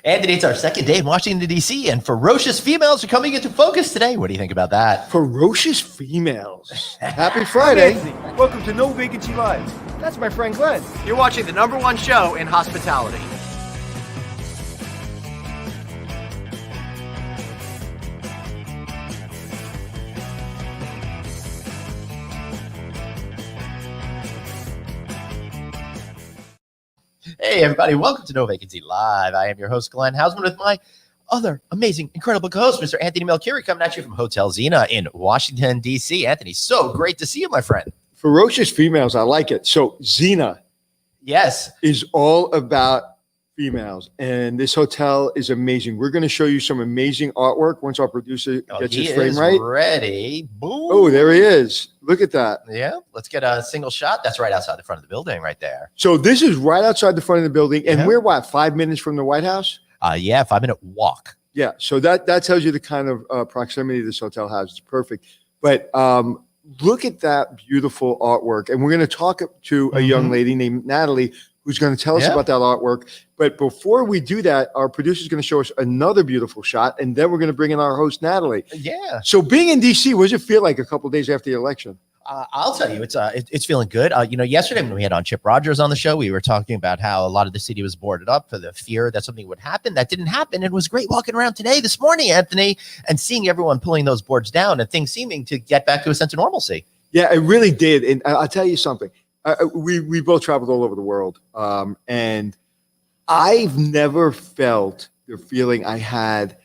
Anthony, it's our second day in Washington, D.C., and ferocious females are coming into focus today. What do you think about that? Ferocious females. Happy Friday. Welcome to No Vacancy Live. That's my friend Glenn. You're watching the #1 show in hospitality. Hey, everybody. Welcome to No Vacancy Live. I am your host, Glenn Hausman, with my other amazing, incredible co-host, Mr. Anthony Melchiori, coming at you from Hotel Zena in Washington, D.C. Anthony, so great to see you, my friend. Ferocious females. I like it. So Zena is all about females, and this hotel is amazing. We're going to show you some amazing artwork once our producer gets his frame right. Ready. Boom. Oh, there he is. Look at that. Yeah. Let's get a single shot. That's right outside the front of the building right there. So this is right outside the front of the building, and we're what, 5 minutes from the White House? 5-minute walk. Yeah. So that tells you the kind of proximity this hotel has. It's perfect. But look at that beautiful artwork. And we're going to talk to a young lady named Natalie, who's going to tell us about that artwork. But before we do that, our producer is going to show us another beautiful shot, and then we're going to bring in our host, Natalie. Yeah. So being in D.C., what does it feel like a couple of days after the election? I'll tell you, it's feeling good. Yesterday when we had on Chip Rogers on the show, we were talking about how a lot of the city was boarded up for the fear that something would happen. That didn't happen. It was great walking around this morning, Anthony, and seeing everyone pulling those boards down and things seeming to get back to a sense of normalcy. Yeah, it really did. And I'll tell you something. We both traveled all over the world, and I've never felt the feeling I had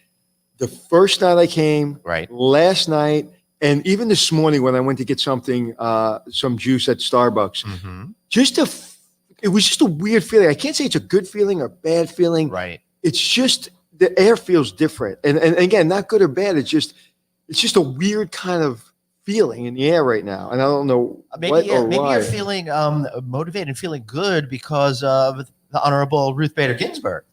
the first night I came, last night, and even this morning when I went to get something, some juice at Starbucks. It was just a weird feeling. I can't say it's a good feeling or bad feeling. Right. It's just the air feels different, and again, not good or bad. It's just a weird kind of feeling in the air right now, and I don't know maybe you're feeling motivated and feeling good because of the Honorable Ruth Bader Ginsburg.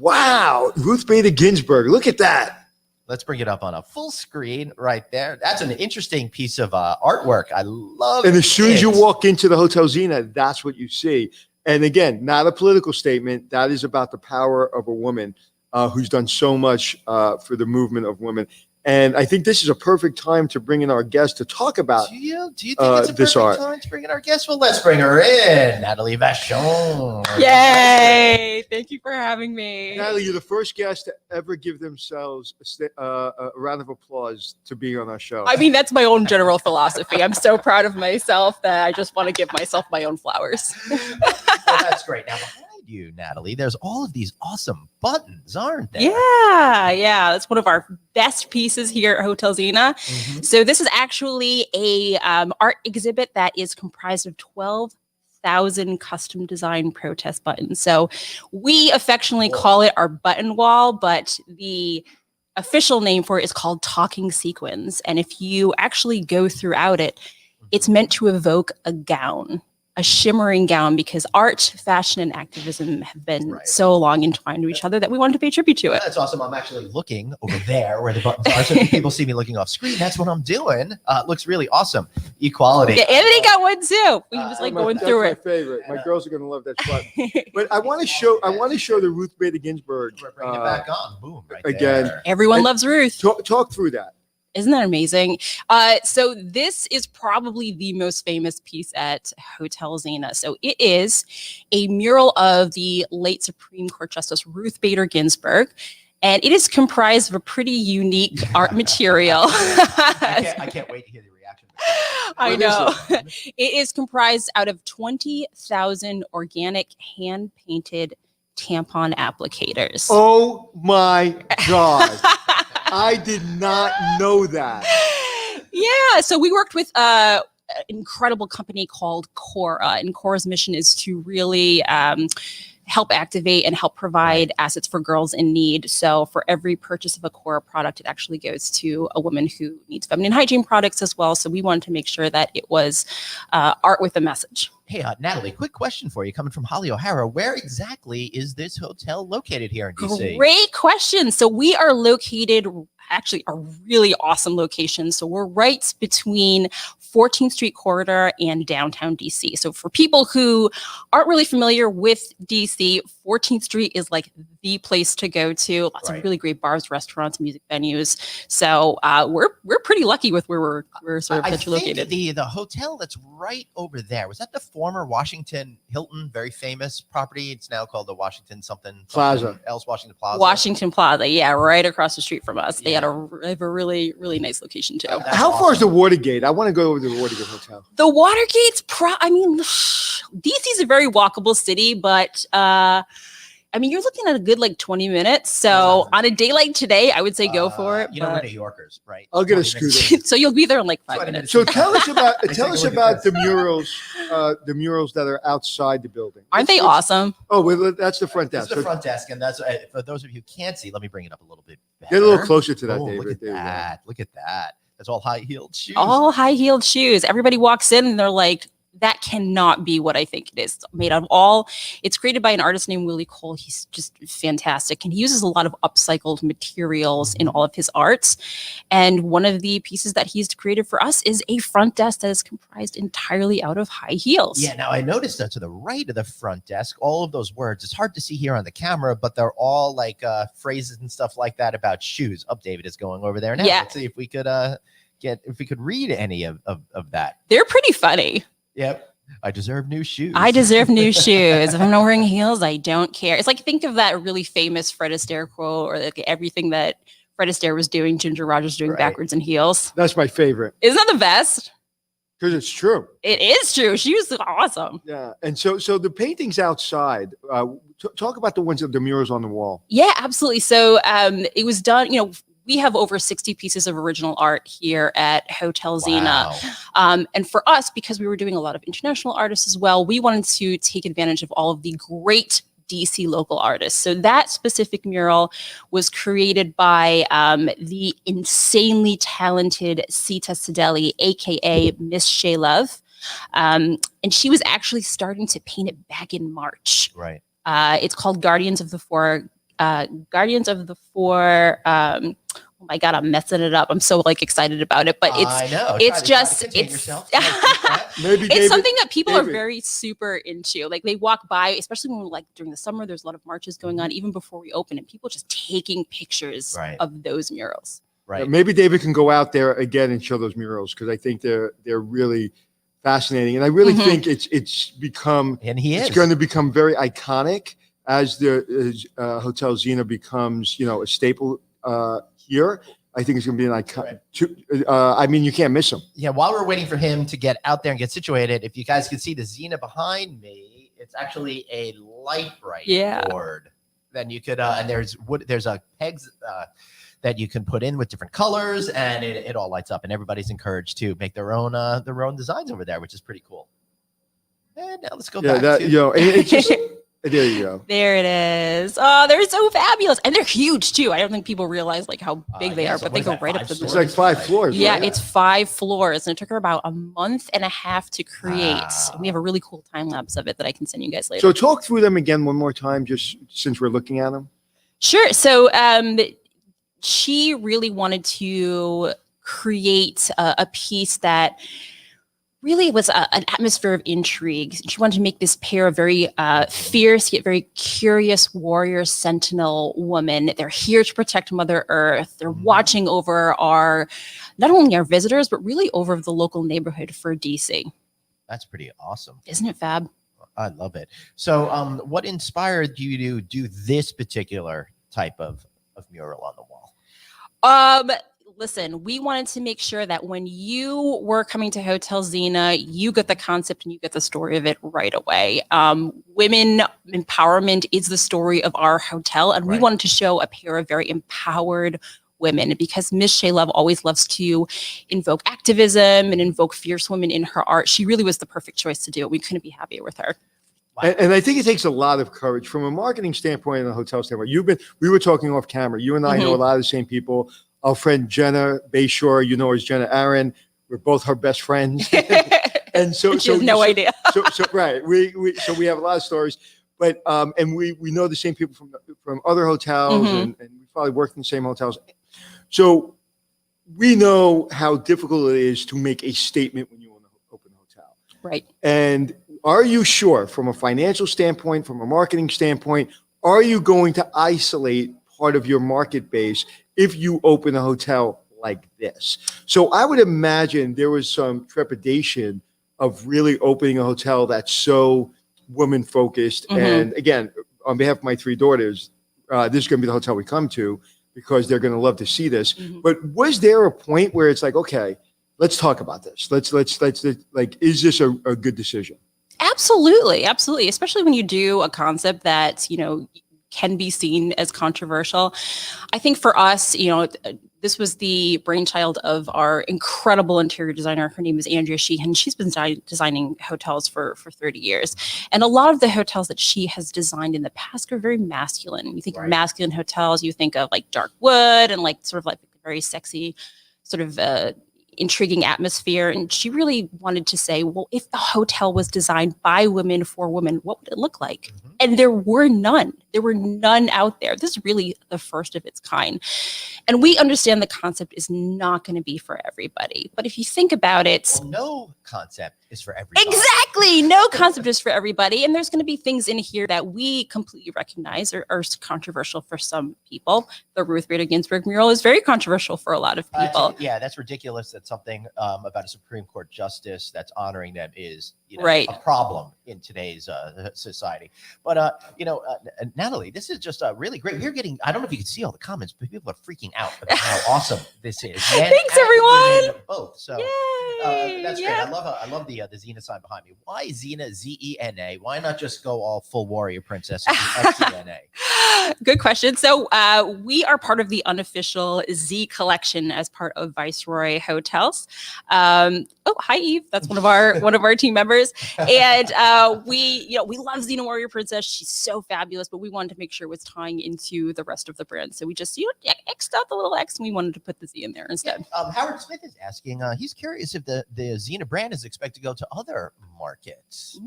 Wow, Ruth Bader Ginsburg! Look at that. Let's bring it up on a full screen right there. That's an interesting piece of artwork. I love it. And as soon as you walk into the Hotel Zena, that's what you see. And again, not a political statement. That is about the power of a woman who's done so much for the movement of women. And I think this is a perfect time to bring in our guest to talk about. Do you think it's a perfect time to bring in our guest? Well, let's bring her in, Natalie Vachon. Yay! Thank you for having me. Natalie, you're the first guest to ever give themselves a round of applause to be on our show. I mean, that's my own general philosophy. I'm so proud of myself that I just want to give myself my own flowers. Well, that's great. Now, behind you, Natalie, there's all of these awesome buttons, aren't there? Yeah. That's one of our best pieces here at Hotel Zena. So this is actually a art exhibit that is comprised of 12,000 custom design protest buttons. So we affectionately call it our button wall, but the official name for it is called talking sequins. And if you actually go throughout it, it's meant to evoke a gown. A shimmering gown, because art, fashion, and activism have been so long entwined to each other that we wanted to pay tribute to it. That's awesome. I'm actually looking over there where the buttons are. So if people see me looking off screen, that's what I'm doing. It looks really awesome. Equality. Yeah, Anthony got one too. We just going through it. That's my favorite. My girls are going to love that button. But I want to show the Ruth Bader Ginsburg. We're bringing it back on. Boom. Right again. There. Everyone loves Ruth. Talk through that. Isn't that amazing? So this is probably the most famous piece at Hotel Zena. So it is a mural of the late Supreme Court Justice Ruth Bader Ginsburg. And it is comprised of a pretty unique art material. I can't wait to hear the reaction. I know. It is comprised out of 20,000 organic hand-painted tampon applicators. Oh my God. I did not know that. Yeah, so we worked with an incredible company called Cora, and Cora's mission is to really help activate and help provide assets for girls in need. So for every purchase of a Cora product, it actually goes to a woman who needs feminine hygiene products as well. So we wanted to make sure that it was art with a message. Hey, Natalie, quick question for you coming from Holly O'Hara. Where exactly is this hotel located here in DC? Great question. So we are located actually a really awesome location. So we're right between 14th Street corridor and downtown DC. So for people who aren't really familiar with DC, 14th Street is like the place to go to. Lots of really great bars, restaurants, music venues. So we're pretty lucky with where we're sort of centrally located. The hotel that's right over there, was that the former Washington Hilton, very famous property? It's now called the Washington something Plaza. Else Washington Plaza. Washington Plaza, yeah, right across the street from us. They had a really, really nice location too. How far is the Watergate? I want to go over to the Watergate Hotel. The Watergate's DC's a very walkable city, but you're looking at a good like 20 minutes. So on a day like today, I would say go for it. We're New Yorkers, right? I'll get a scooter. So you'll be there in like 5 minutes. So tell us about the murals that are outside the building. Aren't they awesome? Oh, well, that's the front desk. That's the front desk, and that's for those of you who can't see. Let me bring it up a little bit better. Get a little closer to that, Oh, David. look at that! Look at that! That's all high-heeled shoes. All high-heeled shoes. Everybody walks in and they're like, that cannot be what I think it is. It's made out of all. It's created by an artist named Willie Cole. He's just fantastic. And he uses a lot of upcycled materials in all of his arts. And one of the pieces that he's created for us is a front desk that is comprised entirely out of high heels. Yeah, now I noticed that to the right of the front desk, all of those words, it's hard to see here on the camera, but they're all like phrases and stuff like that about shoes. David is going over there now. Yeah. Let's see if we could read any of that. They're pretty funny. Yep. I deserve new shoes. I deserve new shoes. If I'm not wearing heels, I don't care. It's like, think of that really famous Fred Astaire quote, or like everything that Fred Astaire was doing, Ginger Rogers doing backwards in heels. That's my favorite. Isn't that the best? Because it's true. It is true. She was awesome. Yeah. And so the paintings outside, talk about the murals on the wall. Yeah, absolutely. So it was done, we have over 60 pieces of original art here at Hotel Zena. Wow. And for us, because we were doing a lot of international artists as well, we wanted to take advantage of all of the great DC local artists. So that specific mural was created by the insanely talented Sita Sideli, aka Miss Shea Love. And she was actually starting to paint it back in March. Right. It's called Guardians of the Four. Oh my God, I'm messing it up. I'm so excited about it, but I know. It's something that people are very super into. Like, they walk by, especially when we're during the summer, there's a lot of marches going on even before we open, and people just taking pictures of those murals. Right. Yeah, maybe David can go out there again and show those murals, because I think they're really fascinating, and I really think it's going to become very iconic as the Hotel Zena becomes a staple here. I think it's going to be an icon. You can't miss him. Yeah, while we're waiting for him to get out there and get situated, if you guys can see the Zena behind me, it's actually a light bright board. Then you could, and there's a pegs that you can put in with different colors, and it all lights up. And everybody's encouraged to make their own designs over there, which is pretty cool. And now let's go back to it's just. There you go. There it is. Oh, they're so fabulous. And they're huge too. I don't think people realize how big they are, but they go right up the door. It's like 5 floors. Yeah, right? It's 5 floors. And it took her about a month and a half to create. Wow. We have a really cool time lapse of it that I can send you guys later. So talk through them again one more time, just since we're looking at them. Sure. So she really wanted to create a piece that really was an atmosphere of intrigue. She wanted to make this pair of very fierce yet very curious warrior sentinel women. They're here to protect Mother Earth. They're watching over not only our visitors, but really over the local neighborhood for DC. That's pretty awesome. Isn't it fab? I love it. So what inspired you to do this particular type of mural on the wall? Listen, we wanted to make sure that when you were coming to Hotel Zena, you got the concept and you get the story of it right away. Women empowerment is the story of our hotel, and we wanted to show a pair of very empowered women, because Miss Shea Love always loves to invoke activism and invoke fierce women in her art. She really was the perfect choice to do it. We couldn't be happier with her. Wow. And I think it takes a lot of courage from a marketing standpoint and a hotel standpoint. We were talking off camera. You and I know a lot of the same people. Our friend Jenna Bayshore, you know her as Jenna Aaron. We're both her best friends. And so she has no idea. Right. We have a lot of stories, but and we know the same people from other hotels, and we probably worked in the same hotels. So we know how difficult it is to make a statement when you open a hotel. Right. And Are you sure from a financial standpoint, from a marketing standpoint, are you going to isolate part of your market base if you open a hotel like this? So I would imagine there was some trepidation of really opening a hotel that's so woman focused. Mhm. And again, on behalf of my 3 daughters, this is going to be the hotel we come to because they're going to love to see this. Mhm. But was there a point where it's like, okay, let's talk about this. Let's like, is this a good decision? Absolutely. Especially when you do a concept that, can be seen as controversial. I think for us, this was the brainchild of our incredible interior designer. Her name is Andrea Sheehan. She's been designing hotels for 30 years. And a lot of the hotels that she has designed in the past are very masculine. When you think of masculine hotels, you think of like dark wood and like sort of like very sexy sort of intriguing atmosphere. And she really wanted to say, well, if a hotel was designed by women for women, what would it look like? Mm-hmm. And there were none. There were none out there. This is really the first of its kind. And we understand the concept is not going to be for everybody. But if you think about it, well, no concept is for everybody. Exactly. No concept is for everybody. And there's going to be things in here that we completely recognize are controversial for some people. The Ruth Bader Ginsburg mural is very controversial for a lot of people. Yeah, that's ridiculous. That's something about a Supreme Court justice that's honoring them is Right. a problem in today's society. But, Natalie, this is just really great. We're getting, I don't know if you can see all the comments, but people are freaking out about how awesome this is. Men Thanks, and everyone. women both. So that's great. Yeah. I love the Zena sign behind me. Why Zena, Zena? Why not just go all full warrior princess and Zena? Good question. So we are part of the unofficial Z collection as part of Viceroy Hotels. Hi Eve, that's one of our team members, and we love Xena Warrior Princess. She's so fabulous, but we wanted to make sure it was tying into the rest of the brand. So we just X'd out the little X, and we wanted to put the Z in there instead. Yeah, Howard Smith is asking. He's curious if the Xena brand is expected to go to other markets.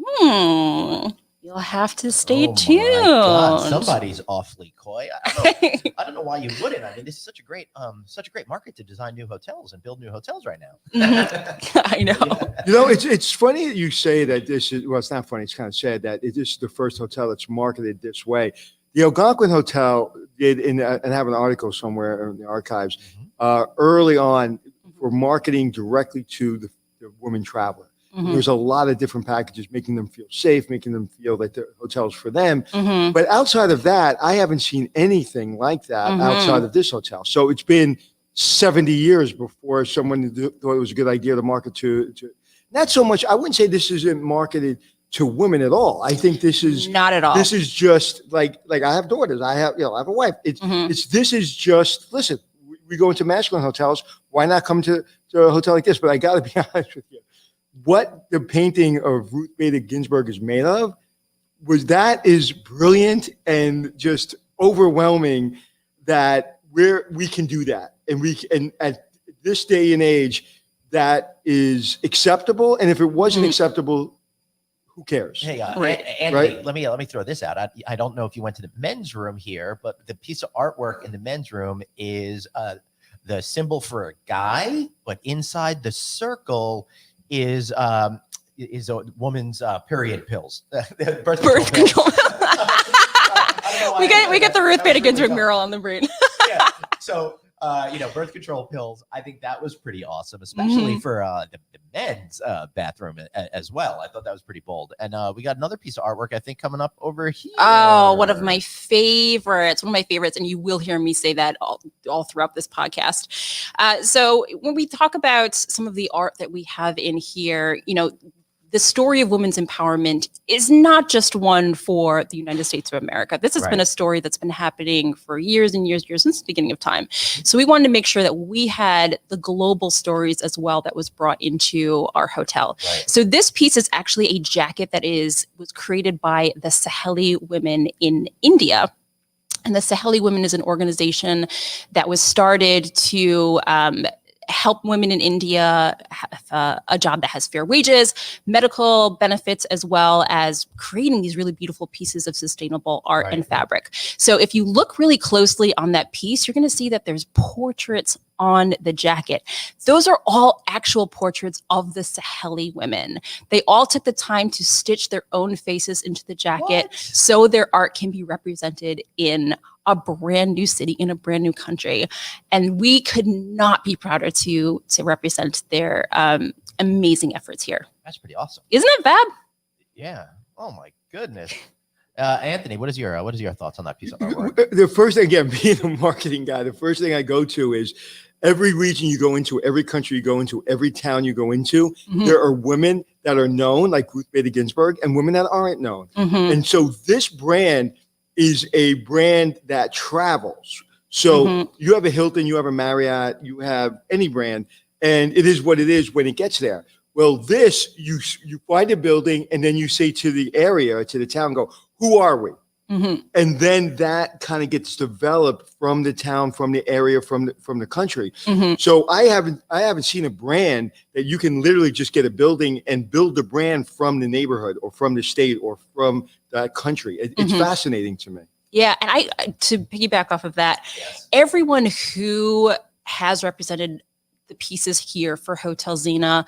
You'll have to stay my tuned. God, somebody's awfully coy. I don't know why you wouldn't. I mean, this is such a great market to design new hotels and build new hotels right now. I know. Yeah. It's funny that you say that this is, well, it's not funny. It's kind of sad that it is the first hotel that's marketed this way. The Algonquin Hotel did, and I have an article somewhere in the archives, early on for marketing directly to the woman traveler. Mm-hmm. There's a lot of different packages, making them feel safe, making them feel that the hotel's for them. Mm-hmm. But outside of that, I haven't seen anything like that outside of this hotel. So it's been 70 years before someone thought it was a good idea to market to not so much. I wouldn't say this isn't marketed to women at all. I think this is not at all. This is just like I have daughters. I have a wife. This is just, listen, we go into masculine hotels. Why not come to a hotel like this? But I got to be honest with you. What the painting of Ruth Bader Ginsburg is made of is brilliant and just overwhelming that we can do that. And at this day and age, that is acceptable. And if it wasn't acceptable, who cares? Hey, Right. Anthony, Right? let me throw this out. I don't know if you went to the men's room here, but the piece of artwork in the men's room is the symbol for a guy, but inside the circle is a woman's period pills. Birth control. We get the Ruth Bader Ginsburg mural on the brain. Yeah. So birth control pills. I think that was pretty awesome, especially for the men's bathroom as well. I thought that was pretty bold. And we got another piece of artwork, I think, coming up over here. Oh, one of my favorites. And you will hear me say that all throughout this podcast. So when we talk about some of the art that we have in here, the story of women's empowerment is not just one for the United States of America. This has been a story that's been happening for years and years since the beginning of time. So we wanted to make sure that we had the global stories as well that was brought into our hotel. Right. So this piece is actually a jacket that was created by the Saheli women in India. And the Saheli Women is an organization that was started to help women in India have a job that has fair wages, medical benefits, as well as creating these really beautiful pieces of sustainable art and fabric. So if you look really closely on that piece, you're going to see that there's portraits on the jacket. Those are all actual portraits of the Saheli women. They all took the time to stitch their own faces into the jacket so their art can be represented in a brand new city, in a brand new country. And we could not be prouder to represent their amazing efforts here. That's pretty awesome. Isn't it fab? Yeah. Oh my goodness. Anthony, what is your thoughts on that piece of artwork? The first thing, again, being a marketing guy, the first thing I go to is every region you go into, every country you go into, every town you go into, there are women that are known, like Ruth Bader Ginsburg, and women that aren't known. And so this brand is a brand that travels. So you have a Hilton, you have a Marriott, you have any brand, and it is what it is when it gets there. Well, this, you find a building and then you say to the area, to the town, go, who are we? And then that kind of gets developed from the town, from the area, from the country. So I haven't seen a brand that you can literally just get a building and build the brand from the neighborhood or from the state or from that country. It's fascinating to me. Yeah, and I to piggyback off of that, everyone who has represented the pieces here for Hotel Zena,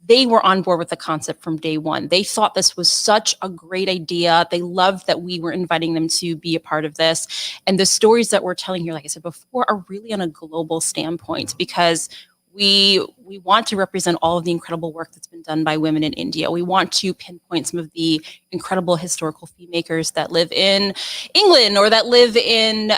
they were on board with the concept from day one. They thought this was such a great idea. They loved that we were inviting them to be a part of this. And the stories that we're telling here, like I said before, are really on a global standpoint because we want to represent all of the incredible work that's been done by women in India. We want to pinpoint some of the incredible historical filmmakers that live in England or that live in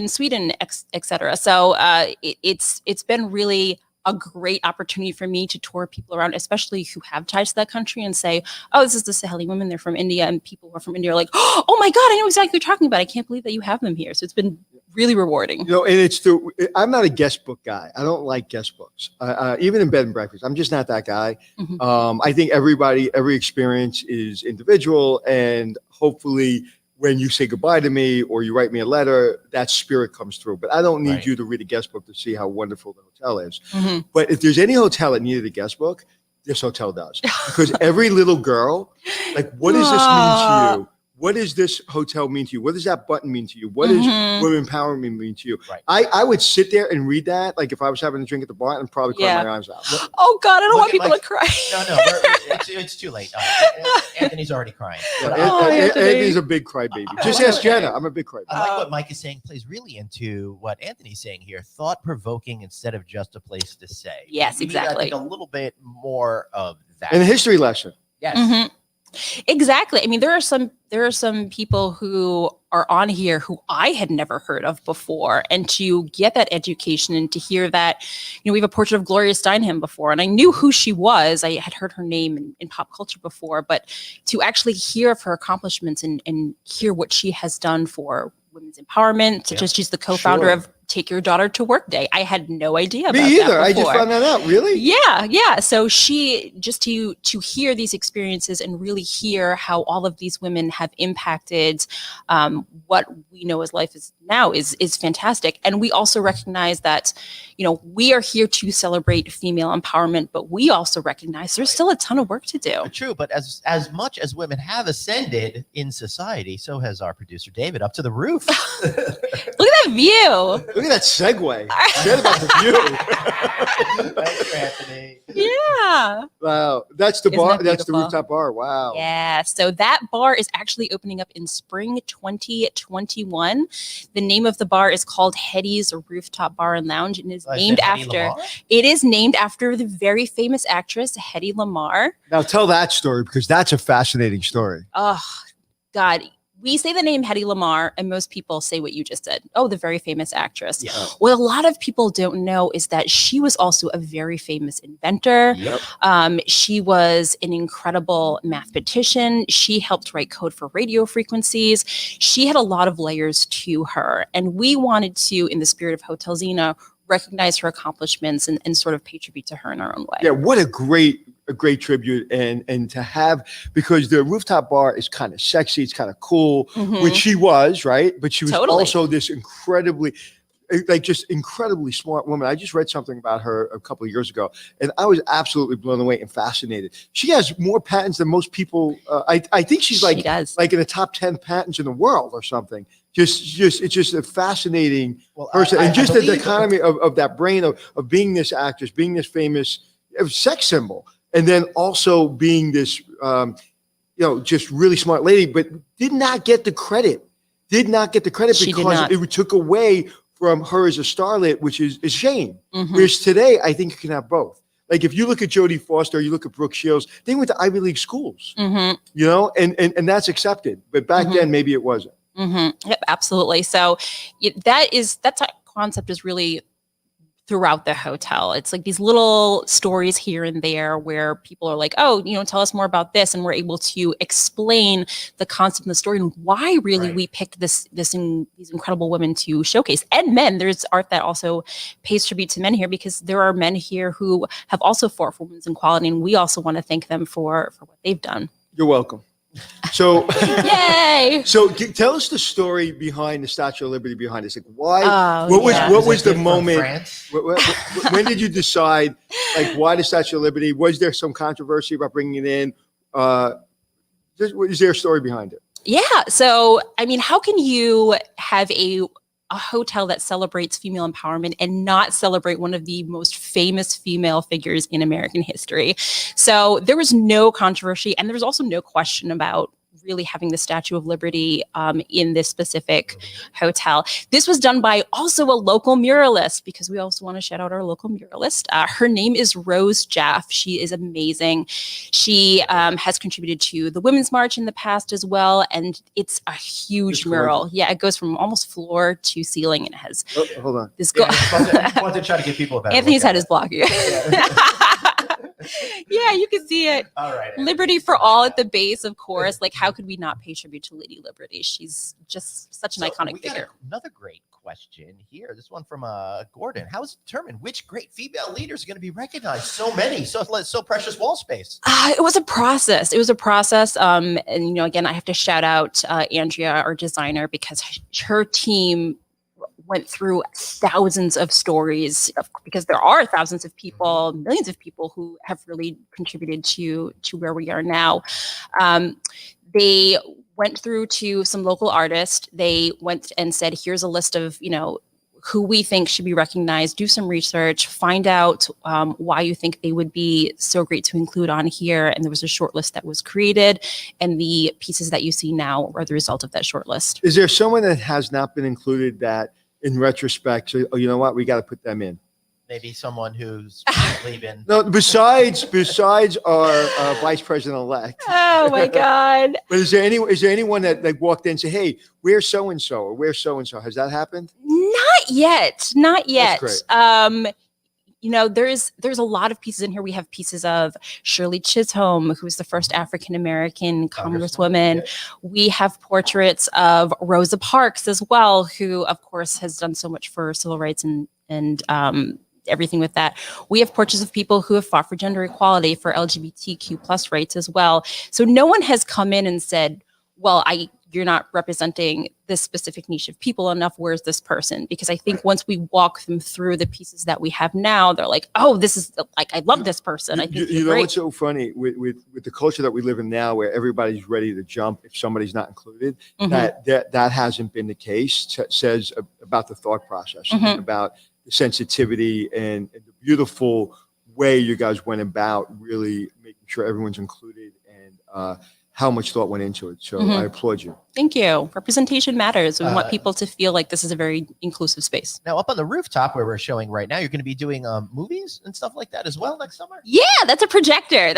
Sweden, et cetera. So it's been really a great opportunity for me to tour people around, especially who have ties to that country, and say, oh, this is the Saheli women. They're from India. And people who are from India are like, oh my God, I know exactly what you're talking about. I can't believe that you have them here. So it's been really rewarding. You know, and I'm not a guest book guy. I don't like guest books. Even in bed and breakfast, I'm just not that guy. I think every experience is individual, and hopefully when you say goodbye to me or you write me a letter, that spirit comes through. But I don't need you to read a guest book to see how wonderful the hotel is. But if there's any hotel that needed a guest book, this hotel does. Because every little girl, like, what does this mean to you? What does this hotel mean to you? What does that button mean to you? What does women empowerment mean to you? I would sit there and read that, like if I was having a drink at the bar, and probably cry my eyes out. Oh God, I don't want people to cry. No, it's too late. Anthony's already crying. Anthony's a big crybaby. Just ask Jenna. I'm a big crybaby. I like what Mike is saying. Plays really into what Anthony's saying here. Thought-provoking instead of just a place to say. Yes, exactly. I think a little bit more of that. And a history lesson. Yes. Exactly. I mean, there are some people who are on here who I had never heard of before, and to get that education and to hear that, you know, we have a portrait of Gloria Steinem before, and I knew who she was. I had heard her name in pop culture before, but to actually hear of her accomplishments and hear what she has done for women's empowerment, such as she's the co-founder of Take Your Daughter to Work Day. I had no idea about Me either. that I just found that out. Really? Yeah. So she, just to hear these experiences and really hear how all of these women have impacted what we know as life is now is fantastic. And we also recognize that, you know, we are here to celebrate female empowerment, but we also recognize there's still a ton of work to do. True, but as much as women have ascended in society, so has our producer David up to the roof. Look at that view. Look at that segue. Forget about the view. Thank you, Anthony. Yeah. Wow. That's the Isn't bar. that That's the beautiful? rooftop bar. Wow. Yeah. So that bar is actually opening up in spring 2021. The name of the bar is called Hetty's Rooftop Bar and Lounge, and is named after. It is named after the very famous actress Hedy Lamarr. Now tell that story, because that's a fascinating story. Oh, God. We say the name Hedy Lamarr, and most people say what you just said. Oh, the very famous actress. Yeah. What a lot of people don't know is that she was also a very famous inventor. Yep. She was an incredible mathematician. She helped write code for radio frequencies. She had a lot of layers to her. And we wanted to, in the spirit of Hotel Zena, recognize her accomplishments and sort of pay tribute to her in our own way. Yeah, what a great tribute, and to have, because the rooftop bar is kind of sexy, it's kind of cool, which she was, right? But she was also this incredibly, like just incredibly smart woman. I just read something about her a couple of years ago, and I was absolutely blown away and fascinated. She has more patents than most people. I think she's like in the top 10 patents in the world or something. It's just a fascinating person, and just the economy of that brain of being this actress, being this famous sex symbol, and then also being this just really smart lady, but did not get the credit. Because it took away from her as a starlet, which is a shame. Whereas today, I think you can have both. Like if you look at Jodie Foster, you look at Brooke Shields, they went to Ivy League schools, and that's accepted. But back then, maybe it wasn't. Yep, absolutely. So that concept is really throughout the hotel. It's like these little stories here and there where people are like, oh, tell us more about this. And we're able to explain the concept of the story and why really we picked these incredible women to showcase. And men, there's art that also pays tribute to men here, because there are men here who have also fought for women's equality. And we also want to thank them for what they've done. You're welcome. So, yay! So, tell us the story behind the Statue of Liberty. Behind this, like why? What was the moment? When did you decide? Like, why the Statue of Liberty? Was there some controversy about bringing it in? Is there a story behind it? Yeah. So, I mean, how can you have a hotel that celebrates female empowerment and not celebrate one of the most famous female figures in American history? So there was no controversy, and there was also no question about really having the Statue of Liberty in this specific hotel. This was done by also a local muralist, because we also want to shout out our local muralist. Her name is Rose Jaff. She is amazing. She has contributed to the Women's March in the past as well, and it's a huge mural. Yeah, it goes from almost floor to ceiling, and it has. Hold on. This I want to try to get people about Anthony's head is blocking. Yeah, you can see it. All right. Liberty for all at the base, of course. Like, how could we not pay tribute to Lady Liberty? She's just such an iconic figure. Another great question here. This one from Gordon. How is it determined which great female leaders are going to be recognized? So many, so precious wall space. It was a process. And again, I have to shout out Andrea, our designer, because her team went through thousands of stories, because there are thousands of people, millions of people who have really contributed to where we are now. They went through to some local artists. They went and said, here's a list of, who we think should be recognized, do some research, find out why you think they would be so great to include on here. And there was a short list that was created, and the pieces that you see now are the result of that short list. Is there someone that has not been included that in retrospect, so, you know what, we got to put them in? Maybe someone who's leaving. No, besides our vice president-elect. Oh my God! But is there anyone that walked in and said, "Hey, where's so and so or where's so and so"? Has that happened? Not yet. That's great. There's a lot of pieces in here. We have pieces of Shirley Chisholm, who's the first African-American congresswoman. Yeah. We have portraits of Rosa Parks as well, who of course has done so much for civil rights and everything with that. We have portraits of people who have fought for gender equality, for LGBTQ plus rights as well. So no one has come in and said, well, you're not representing this specific niche of people enough. Where's this person? Because I think once we walk them through the pieces that we have now, they're like, oh, this is like, I love this person. I think you know what's so funny with the culture that we live in now, where everybody's ready to jump if somebody's not included, that hasn't been the case. Says about the thought process, about the sensitivity and the beautiful way you guys went about really making sure everyone's included, and how much thought went into it. So I applaud you. Thank you. Representation matters. We want people to feel like this is a very inclusive space. Now, up on the rooftop where we're showing right now, you're going to be doing movies and stuff like that as well next summer? Yeah, that's a projector.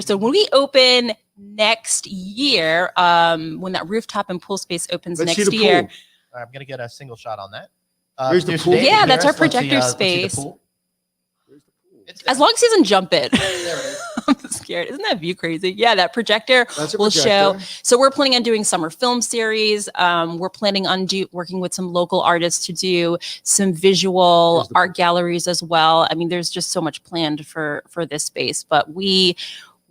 So when we open next year, when that rooftop and pool space opens next year. I'm going to get a single shot on that. There's the pool. Yeah, that's our projector space. As long as he doesn't jump it. There it is. I'm scared. Isn't that view crazy? Yeah, that projector will show. So we're planning on doing summer film series. We're planning on working with some local artists to do some visual art galleries as well. I mean, there's just so much planned for this space, but we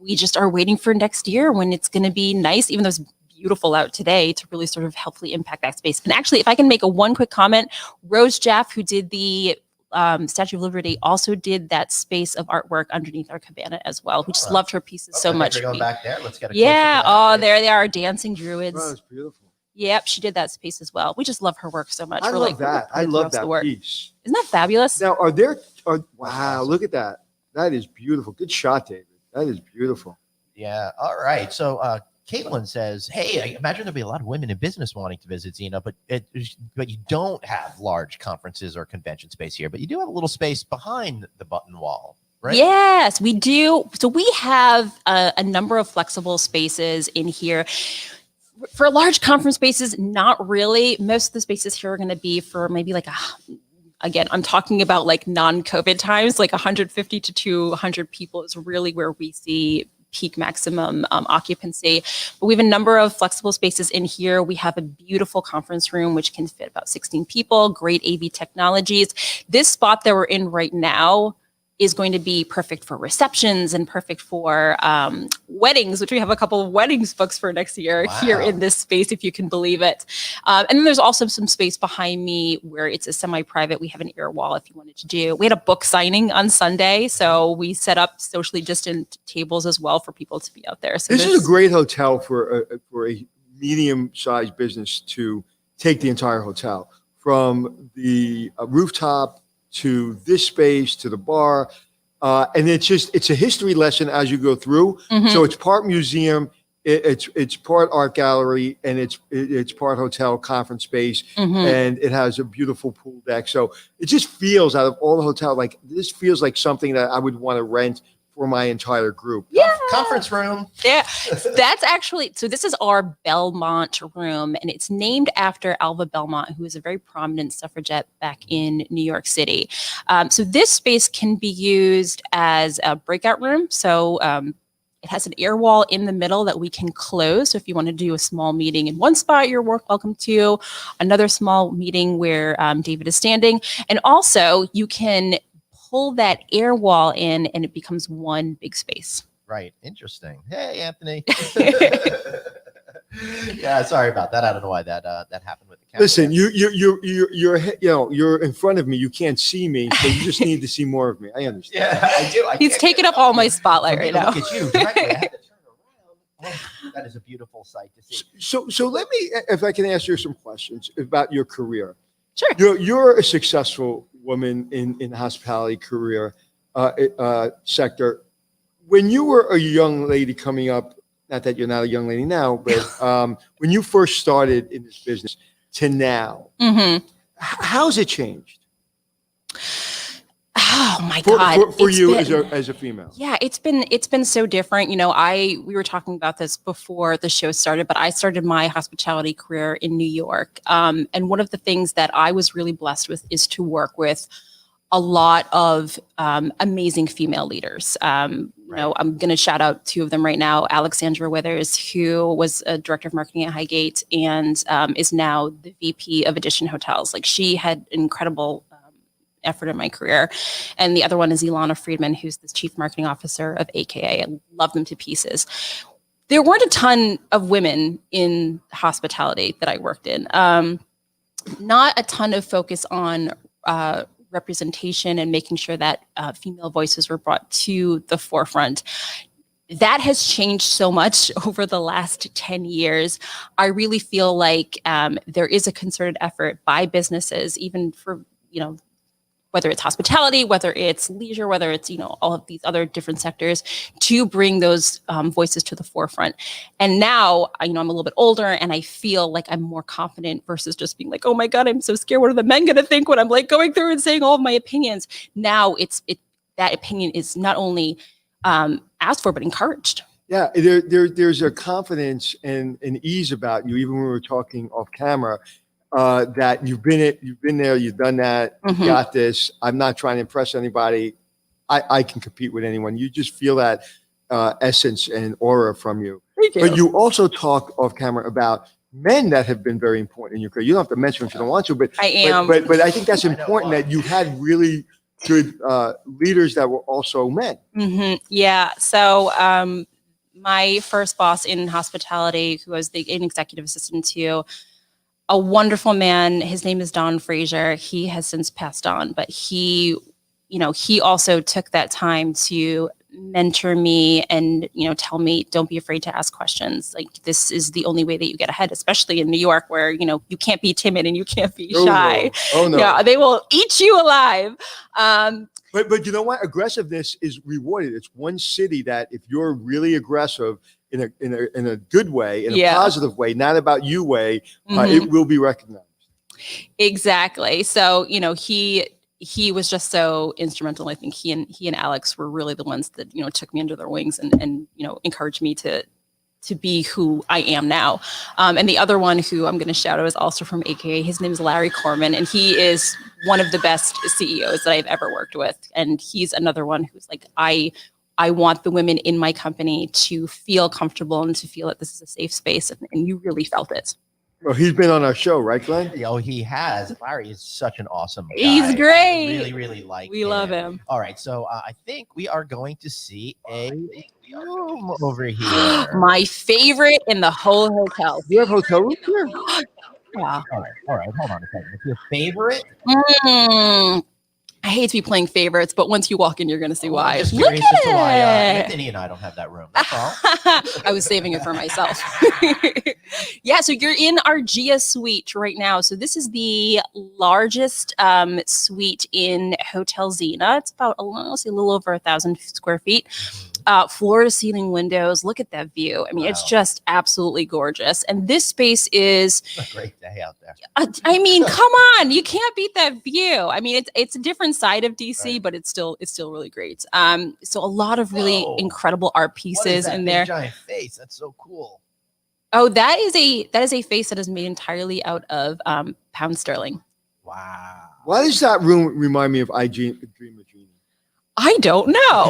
just are waiting for next year when it's going to be nice, even though it's beautiful out today to really sort of helpfully impact that space. And actually, if I can make one quick comment, Rose Jeff, who did the Statue of Liberty, also did that space of artwork underneath our cabana as well. We just loved her pieces so much. We're going back there. Let's get a yeah. closer look at that. There they are, dancing druids. Wow, that's beautiful. Yep, she did that space as well. We just love her work so much. I love that. I love that piece. Isn't that fabulous? Now, wow, look at that. That is beautiful. Good shot, David. That is beautiful. Yeah. All right. So Caitlin says, hey, I imagine there'll be a lot of women in business wanting to visit Zena, but you don't have large conferences or convention space here, but you do have a little space behind the button wall, right? Yes, we do. So we have a number of flexible spaces in here. For large conference spaces, not really. Most of the spaces here are going to be for maybe like again, I'm talking about like non-COVID times, like 150 to 200 people is really where we see peak maximum occupancy. But we have a number of flexible spaces in here. We have a beautiful conference room, which can fit about 16 people, great AV technologies. This spot that we're in right now is going to be perfect for receptions and perfect for weddings, which we have a couple of weddings booked for next year here in this space, if you can believe it. And then there's also some space behind me where it's a semi-private. We have an air wall if you wanted to do. We had a book signing on Sunday, so we set up socially distant tables as well for people to be out there. So this is a great hotel for a medium-sized business to take the entire hotel, from the rooftop to this space, to the bar. And it's a history lesson as you go through. Mm-hmm. So it's part museum, it's part art gallery, and it's part hotel conference space. Mm-hmm. And it has a beautiful pool deck. So it just feels, out of all the hotel, like this feels like something that I would want to rent for my entire group. Yeah. Conference room. Yeah, that's actually, so this is our Belmont room, and it's named after Alva Belmont, who is a very prominent suffragette back in New York City. So this space can be used as a breakout room. So it has an air wall in the middle that we can close. So if you want to do a small meeting in one spot, you're welcome to. Another small meeting where David is standing. And also you can pull that air wall in and it becomes one big space. Right. Interesting. Hey, Anthony. Yeah, sorry about that. I don't know why that happened with the camera. Listen, you're in front of me. You can't see me, so you just need to see more of me. I understand. Yeah, I do. He's taking up all my spotlight right now. Look at you directly. I had to turn around. Oh, that is a beautiful sight to see. So let me, if I can ask you some questions about your career. Sure. You're a successful woman in the hospitality career sector. When you were a young lady coming up, not that you're not a young lady now, but when you first started in this business to now, Mm-hmm. how's it changed? Oh my God. For you as a female. Yeah, it's been so different. You know, we were talking about this before the show started, but I started my hospitality career in New York. And one of the things that I was really blessed with is to work with a lot of amazing female leaders. You know, I'm going to shout out two of them right now. Alexandra Withers, who was a director of marketing at Highgate and is now the VP of Edition Hotels. Like, she had incredible effort in my career. And the other one is Ilana Friedman, who's the chief marketing officer of AKA. I love them to pieces. There weren't a ton of women in hospitality that I worked in. Not a ton of focus on representation and making sure that female voices were brought to the forefront. That has changed so much over the last 10 years. I really feel like there is a concerted effort by businesses, even for, you know, whether it's hospitality, whether it's leisure, whether it's, you know, all of these other different sectors, to bring those voices to the forefront. And now, you know, I'm a little bit older and I feel like I'm more confident versus just being like, oh my God, I'm so scared. What are the men going to think when I'm like going through and saying all of my opinions? Now that opinion is not only asked for, but encouraged. Yeah, there's a confidence and an ease about you, even when we were talking off camera, that you've been there, you've done that, Mm-hmm. you got this. I'm not trying to impress anybody. I can compete with anyone. You just feel that essence and aura from you. Thank you. But you also talk off camera about men that have been very important in your career. You don't have to mention them if you don't want to, but I am. But I think that's important that you had really good leaders that were also men. Mm-hmm. Yeah. So my first boss in hospitality, who was an executive assistant to, a wonderful man. His name is Don Frazier. He has since passed on, but he also took that time to mentor me and, tell me, don't be afraid to ask questions. Like, this is the only way that you get ahead, especially in New York, where, you can't be timid and you can't be shy. Oh, no. Yeah, they will eat you alive. But you know what? Aggressiveness is rewarded. It's one city that if you're really aggressive in a good way, in a positive way, not about you way, it will be recognized. Exactly. So, he was just so instrumental. I think he and Alex were really the ones that, took me under their wings and encouraged me to be who I am now. And the other one who I'm going to shout out is also from AKA. His name is Larry Corman, and he is one of the best CEOs that I've ever worked with. And he's another one who's like, I want the women in my company to feel comfortable and to feel that this is a safe space. And you really felt it. Well, he's been on our show, right, Glenn? Oh, he has. Larry is such an awesome guy. He's great. I really, really like him. We love him. All right. So I think we are going to see a room over here. My favorite in the whole hotel. Do you have hotel room here? Yeah. All right. Hold on a second. It's your favorite? I hate to be playing favorites, but once you walk in, you're going to see why. I'm just Look curious as to why at it. Anthony and I don't have that room. That's all. I was saving it for myself. Yeah, so you're in our Gia suite right now. So this is the largest suite in Hotel Zena. It's about, I'll say a little over 1,000 square feet. Floor to ceiling windows. Look at that view. I mean, It's just absolutely gorgeous. And this space is a great day out there. I mean, come on, you can't beat that view. I mean, it's a different side of DC, right, but it's still really great. So a lot of really incredible art pieces in there. Giant face. That's so cool. Oh, that is a face that is made entirely out of pound sterling. Wow. Why does that room remind me of I Dream a Dream? I don't know.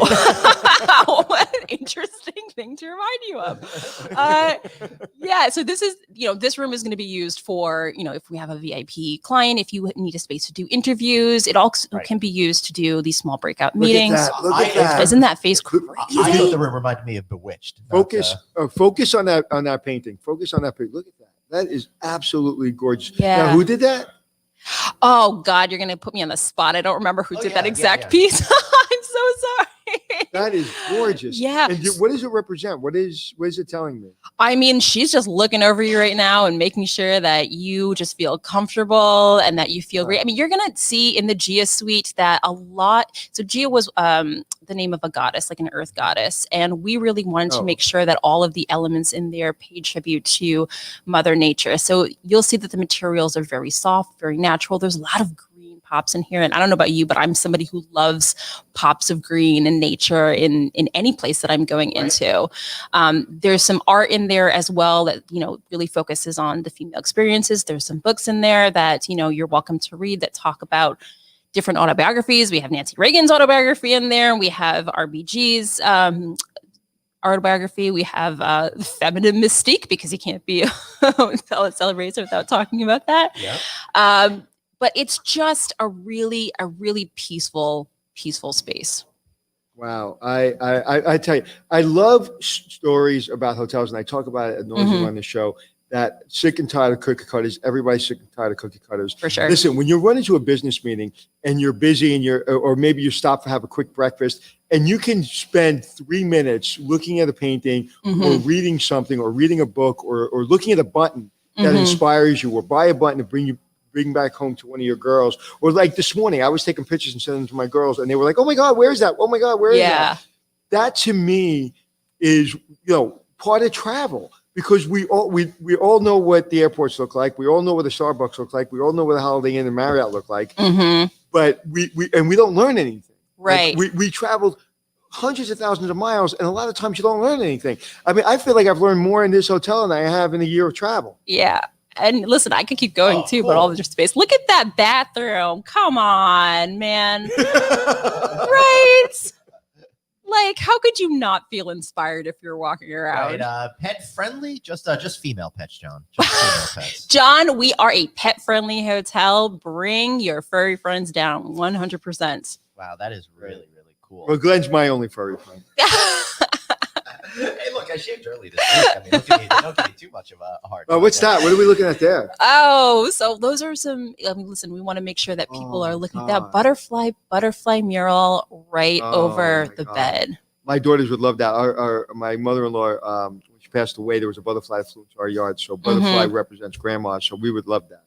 What an interesting thing to remind you of. Yeah, so this is, this room is going to be used for, if we have a VIP client, if you need a space to do interviews, it also can be used to do these small breakout meetings. Look at that. Isn't that face crazy? I thought the room reminded me of Bewitched. Focus on that painting. Focus on that painting. Look at that. That is absolutely gorgeous. Yeah. Now, who did that? Oh God, you're going to put me on the spot. I don't remember who did that exact piece. I'm so sorry. That is gorgeous. Yeah. And what does it represent? What is it telling me? I mean, she's just looking over you right now and making sure that you just feel comfortable and that you feel great. I mean, you're going to see in the Gia suite that a lot. So Gia was the name of a goddess, like an earth goddess. And we really wanted to make sure that all of the elements in there paid tribute to Mother Nature. So you'll see that the materials are very soft, very natural. There's a lot of green pops in here. And I don't know about you, but I'm somebody who loves pops of green and nature in any place that I'm going into. There's some art in there as well that, really focuses on the female experiences. There's some books in there that, you're welcome to read that talk about different autobiographies. We have Nancy Reagan's autobiography in there. We have RBG's autobiography. We have Feminine Mystique, because you can't be a celebrator without talking about that. Yeah. But it's just a really peaceful space. Wow. I tell you, I love stories about hotels, and I talk about it at nauseam on the show, that sick and tired of cookie cutters. Everybody's sick and tired of cookie cutters. For sure. Listen, when you run into a business meeting and you're busy and or maybe you stop to have a quick breakfast, and you can spend 3 minutes looking at a painting or reading something or reading a book or looking at a button that inspires you, or buy a button to bring back home to one of your girls. Or like this morning, I was taking pictures and sending them to my girls, and they were like, "Oh my God, where's that? Oh my God, where is that?" That to me is, part of travel, because we all know what the airports look like. We all know what the Starbucks look like. We all know what the Holiday Inn and Marriott look like. But we don't learn anything. Right. Like we traveled hundreds of thousands of miles, and a lot of times you don't learn anything. I mean, I feel like I've learned more in this hotel than I have in a year of travel. Yeah. And listen, I could keep going too, but all the space. Look at that bathroom. Come on, man. Right? Like, how could you not feel inspired if you're walking around? Right. Pet friendly? Just female pets, John. Just female pets. John, we are a pet friendly hotel. Bring your furry friends down 100%. Wow, that is really, really cool. Well, Glenn's my only furry friend. Hey, look, I shaved early this week. I mean, look at me. They don't give me too much of a hard. What's that? What are we looking at there? Oh, so those are some. I mean, listen, we want to make sure that people are looking at that butterfly mural right over the bed. My daughters would love that. My mother-in-law, when she passed away, there was a butterfly that flew into our yard. So butterfly represents grandma. So we would love that.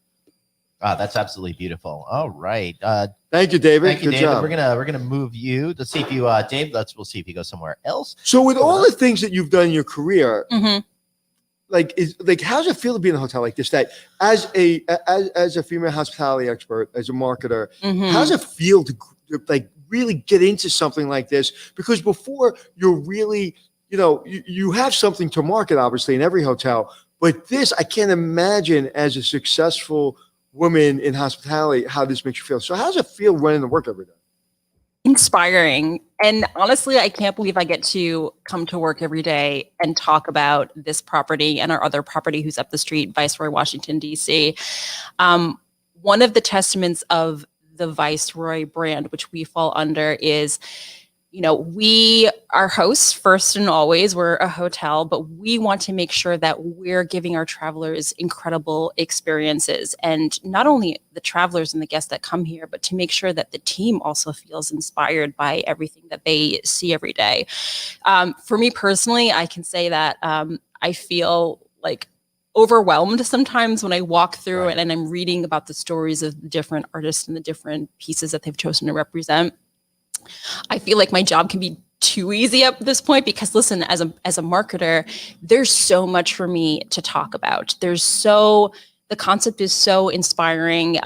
That's absolutely beautiful. All right. Thank you, David. Thank you, Good David. job. We're gonna move you. Let's see if you, Dave. We'll see if you go somewhere else. So with all the things that you've done in your career, like how does it feel to be in a hotel like this? That as a female hospitality expert, as a marketer, how does it feel to like really get into something like this? Because before you're really, you have something to market, obviously, in every hotel. But this, I can't imagine as a successful woman in hospitality, how this makes you feel. So how does it feel running to work every day? Inspiring. And honestly, I can't believe I get to come to work every day and talk about this property and our other property who's up the street, Viceroy, Washington, D.C. One of the testaments of the Viceroy brand, which we fall under, is, we are hosts first and always. We're a hotel, but we want to make sure that we're giving our travelers incredible experiences. And not only the travelers and the guests that come here, but to make sure that the team also feels inspired by everything that they see every day. For me personally, I can say that I feel like overwhelmed sometimes when I walk through and I'm reading about the stories of the different artists and the different pieces that they've chosen to represent. I feel like my job can be too easy at this point because, listen, as a marketer, there's so much for me to talk about. The concept is so inspiring.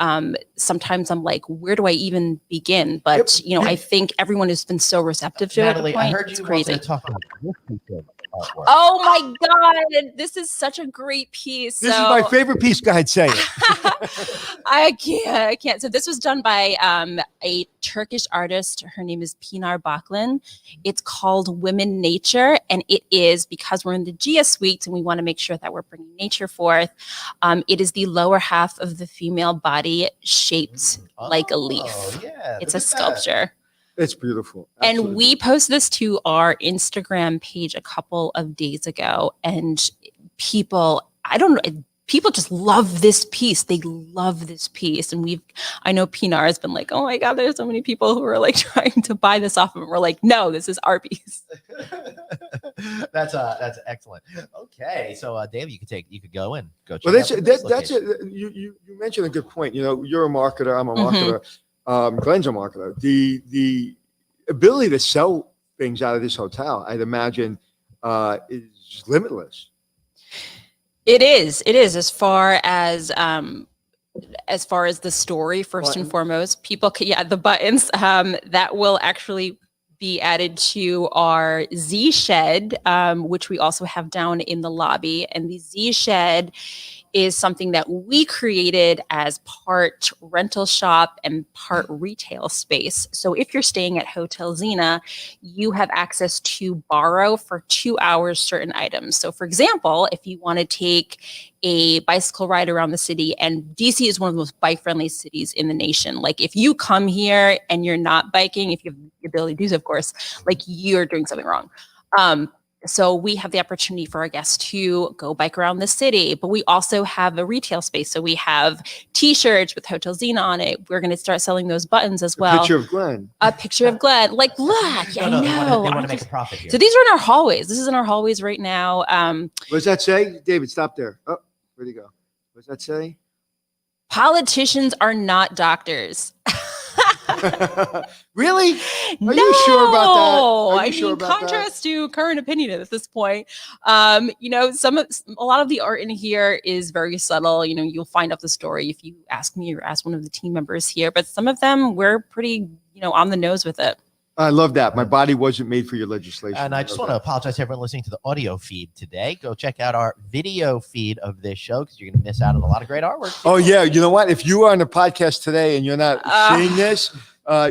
Sometimes I'm like, where do I even begin? But I think everyone has been so receptive to Natalie, it. At the point. I heard It's you crazy. talk about this piece of artwork. Oh my God, this is such a great piece. This is my favorite piece. Go ahead, say it. I can't. So this was done by a Turkish artist. Her name is Pinar Baklan. It's called Women Nature. And it is, because we're in the Gia Suite and we want to make sure that we're bringing nature forth, it is the lower half of the female body shaped like a leaf. Yeah, it's a sculpture. It's beautiful. Absolutely. And we posted this to our Instagram page a couple of days ago, and people just love this piece. They love this piece. And I know Pinar has been like, oh my God, there's so many people who are like trying to buy this off of him. We're like, no, this is our piece. That's excellent. Okay. So Dave, you could go check well, out you mentioned a good point. You're a marketer, I'm a marketer. Glenn's a marketer. The ability to sell things out of this hotel, I'd imagine, is limitless. It is as far as the story, first and foremost. People can, the buttons that will actually be added to our Z Shed, which we also have down in the lobby. And the Z Shed is something that we created as part rental shop and part retail space. So if you're staying at Hotel Zena, you have access to borrow for 2 hours certain items. So for example, if you want to take a bicycle ride around the city, and DC is one of the most bike-friendly cities in the nation. Like if you come here and you're not biking, if you have the ability to do so, of course, like you're doing something wrong. So we have the opportunity for our guests to go bike around the city, but we also have a retail space. So we have T-shirts with Hotel Zena on it. We're going to start selling those buttons as well. A picture of Glenn. A picture of Glenn. Like, look, I know. They want to make a profit here. So these are in our hallways. This is in our hallways right now. What does that say? David, stop there. Oh, where'd he go? What does that say? Politicians are not doctors. Really? Are you sure about that? Are you sure about contrast to current opinion at this point. A lot of the art in here is very subtle. You'll find out the story if you ask me or ask one of the team members here. But some of them, we're pretty, on the nose with it. I love that. My body wasn't made for your legislation. And I just want to apologize to everyone listening to the audio feed today. Go check out our video feed of this show because you're going to miss out on a lot of great artwork. Oh, yeah. You know what? If you are on the podcast today and you're not seeing this,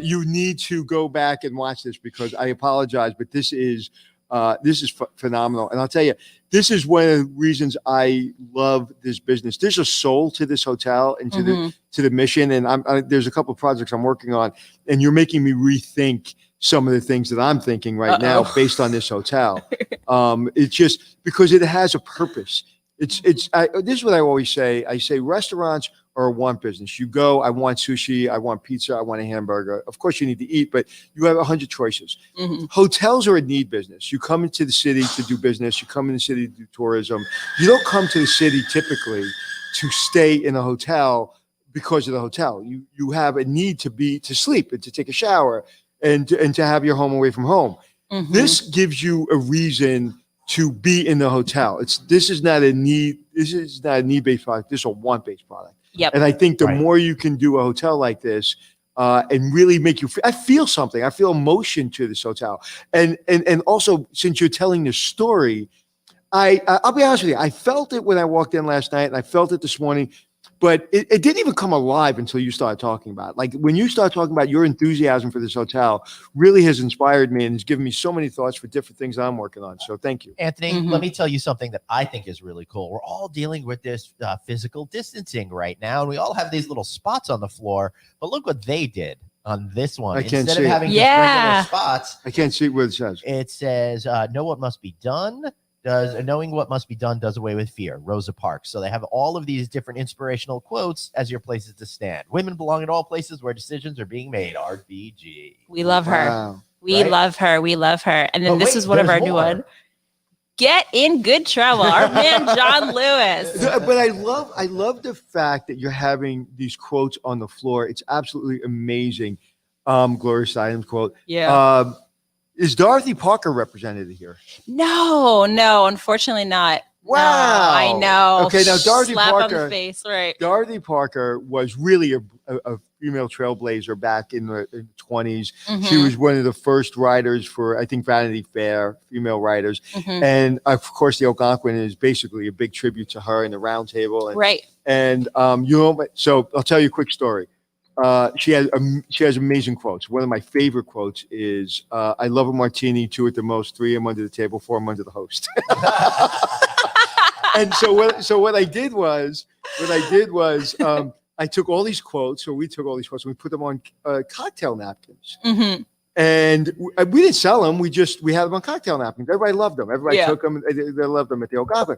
you need to go back and watch this because I apologize, but this is phenomenal. And I'll tell you, this is one of the reasons I love this business. There's a soul to this hotel and to the mission. And there's a couple of projects I'm working on, and you're making me rethink some of the things that I'm thinking right now Uh-oh. based on this hotel. It's just because it has a purpose. This is what I always say. I say restaurants are a want business. You go, I want sushi, I want pizza, I want a hamburger. Of course, you need to eat, but you have 100 choices. Mhm. Hotels are a need business. You come into the city to do business. You come in the city to do tourism. You don't come to the city typically to stay in a hotel because of the hotel. You have a need to sleep and to take a shower and to have your home away from home. Mhm. This gives you a reason to be in the hotel. This is not a need-based product. This is a want-based product. Yep. And I think the Right. more you can do a hotel like this, and really make you I feel something. I feel emotion to this hotel. And also, since you're telling the story, I'll be honest with you, I felt it when I walked in last night, and I felt it this morning, but it didn't even come alive until you started talking about it. Like when you start talking about your enthusiasm for this hotel really has inspired me and has given me so many thoughts for different things I'm working on. So thank you. Anthony, Mhm. let me tell you something that I think is really cool. We're all dealing with this physical distancing right now, and we all have these little spots on the floor. But look what they did on this one. I can't Instead see of it. having Yeah. just regular spots, I can't see what it says. it says, know what must be done. Knowing what must be done does away with fear. Rosa Parks. So they have all of these different inspirational quotes as your places to stand. Women belong in all places where decisions are being made. RBG. We love her. Wow. We Right? love her. We love her. And then But this wait, is one of there's our new more. one. Get in good trouble. Our man John Lewis. But I love the fact that you're having these quotes on the floor. It's absolutely amazing. Gloria Steinem's quote. Yeah. Is Dorothy Parker represented here? No, unfortunately not. No, Wow. I know. Okay, now Dorothy Slap on Parker- the face, right? Dorothy Parker was really a female trailblazer back in the 20s. She Mhm, was one of the first writers for, I think, Vanity Fair, female writers. mhm. And of course, the Algonquin is basically a big tribute to her in the Round Table. And, Right. and so I'll tell you a quick story. She has amazing quotes. One of my favorite quotes is, "I love a martini, two at the most, three I'm under the table, four I'm under the host." And so what I did was I took all these quotes, or we took all these quotes, and we put them on cocktail napkins. Mhm. And we didn't sell them. We had them on cocktail napkins. Everybody loved them. Everybody Yeah. took them. They loved them at the Algonquin.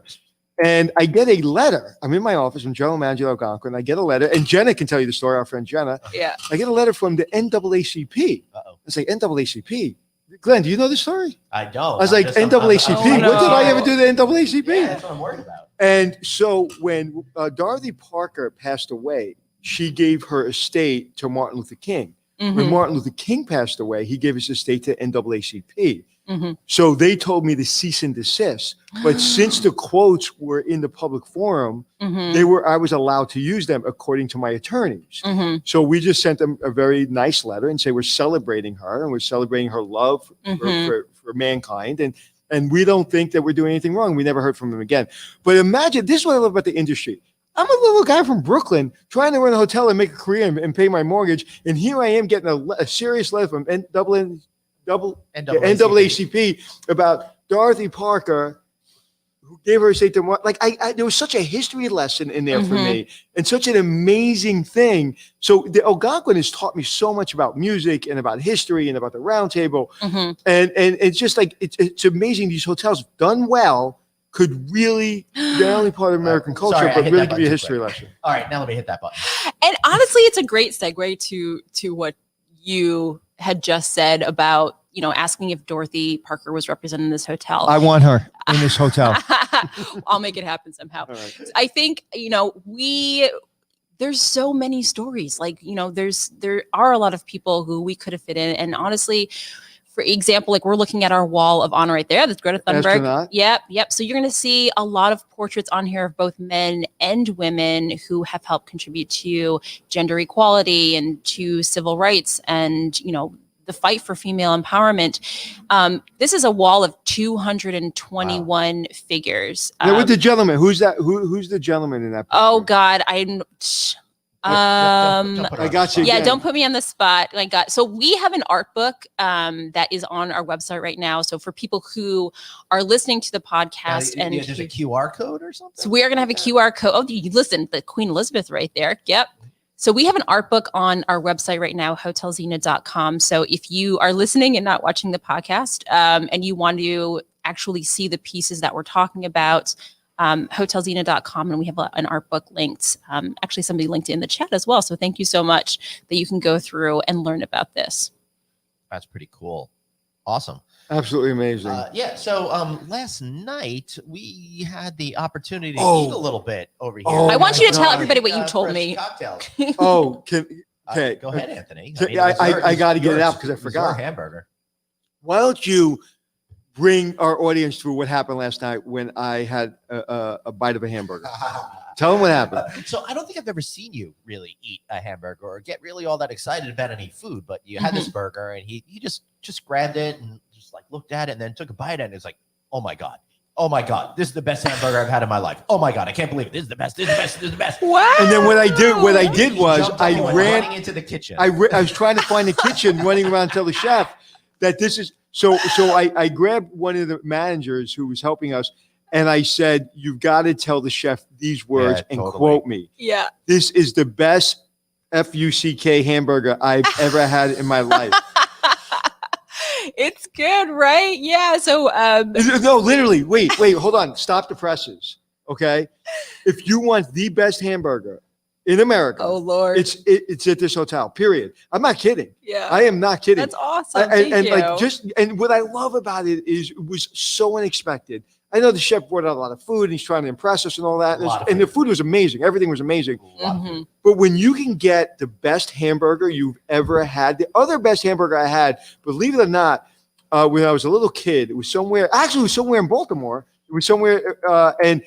And I get a letter. I'm in my office. I'm general manager of Algonquin. I get a letter, and Jenna can tell you the story. Our friend Jenna. Yeah. I get a letter from the NAACP. Uh-oh. It's like NAACP. Glenn, do you know this story? I don't. I was like, I'm NAACP. Oh, no. What did I ever do to NAACP? Yeah, that's what I'm worried about. And so when Dorothy Parker passed away, she gave her estate to Martin Luther King. When Mhm, Martin Luther King passed away, he gave his estate to NAACP. mhm. So they told me to cease and desist. But since the quotes were in the public forum, Mhm, I was allowed to use them according to my attorneys. mhm, So we just sent them a very nice letter and say we're celebrating her and we're celebrating her love mhm. for mankind. And we don't think that we're doing anything wrong. We never heard from them again. But imagine, this is what I love about the industry. I'm a little guy from Brooklyn trying to run a hotel and make a career and pay my mortgage. And here I am getting a serious letter from NAACP about Dorothy Parker, who gave her estate to Martin. Like there was such a history lesson in there for me, and such an amazing thing. So the Algonquin has taught me so much about music and about history and about the Round Table, Mhm. and it's just like it's amazing. These hotels done well could really not only part of American culture, Sorry, I but hit really that give you a button too history quick. lesson. All right, now let me hit that button. And honestly, it's a great segue to what you had just said about, asking if Dorothy Parker was represented in this hotel. I want her in this hotel. I'll make it happen somehow. All right. I think, there's so many stories. Like, there are a lot of people who we could have fit in. And honestly, for example, like we're looking at our wall of honor right there. That's Greta Thunberg. Astronaut. Yep. So you're going to see a lot of portraits on here of both men and women who have helped contribute to gender equality and to civil rights and, the fight for female empowerment. This is a wall of 221 figures. Now, with the gentleman, who's that? Who's the gentleman in that picture? Oh God, Don't put I her on got the you. spot. yeah, again. don't put me on the spot. My God. So we have an art book that is on our website right now. So for people who are listening to the podcast and there's a QR code or something. so we are going to have a QR code. Oh, you listen, the Queen Elizabeth right there. Yep. So we have an art book on our website right now, hotelzena.com. So if you are listening and not watching the podcast, and you want to actually see the pieces that we're talking about, hotelzena.com, and we have an art book linked. Actually, somebody linked it in the chat as well. So thank you so much that you can go through and learn about this. That's pretty cool. Awesome. Absolutely amazing. Yeah. So last night we had the opportunity to eat a little bit over here. Oh I want you to tell God. everybody what you told Fresh me. Cocktails. Okay. Go ahead, Anthony. I got to get it out because I forgot. Hamburger. Why don't you bring our audience through what happened last night when I had a bite of a hamburger? Tell them what happened. So I don't think I've ever seen you really eat a hamburger or get really all that excited about any food, but you had this burger and he just grabbed it and just like looked at it and then took a bite and it's like, oh my God, this is the best hamburger I've had in my life. Oh my God, I can't believe it. This is the best. Wow. And then what I did was I ran running into the kitchen. I was trying to find the kitchen, running around and tell the chef that this is so I grabbed one of the managers who was helping us. And I said, you've got to tell the chef these words and quote me. Yeah. This is the best FUCK hamburger I've ever had in my life. It's good, right? Yeah. So No, literally. Wait, hold on. Stop the presses. Okay. If you want the best hamburger in America, oh Lord, it's at this hotel. Period. I'm not kidding. Yeah. I am not kidding. That's awesome. Thank you. And what I love about it is it was so unexpected. I know the chef brought out a lot of food and he's trying to impress us and all that. And the food was amazing. Everything was amazing. But when you can get the best hamburger you've ever had, the other best hamburger I had, believe it or not, when I was a little kid, it was somewhere in Baltimore. It was somewhere, and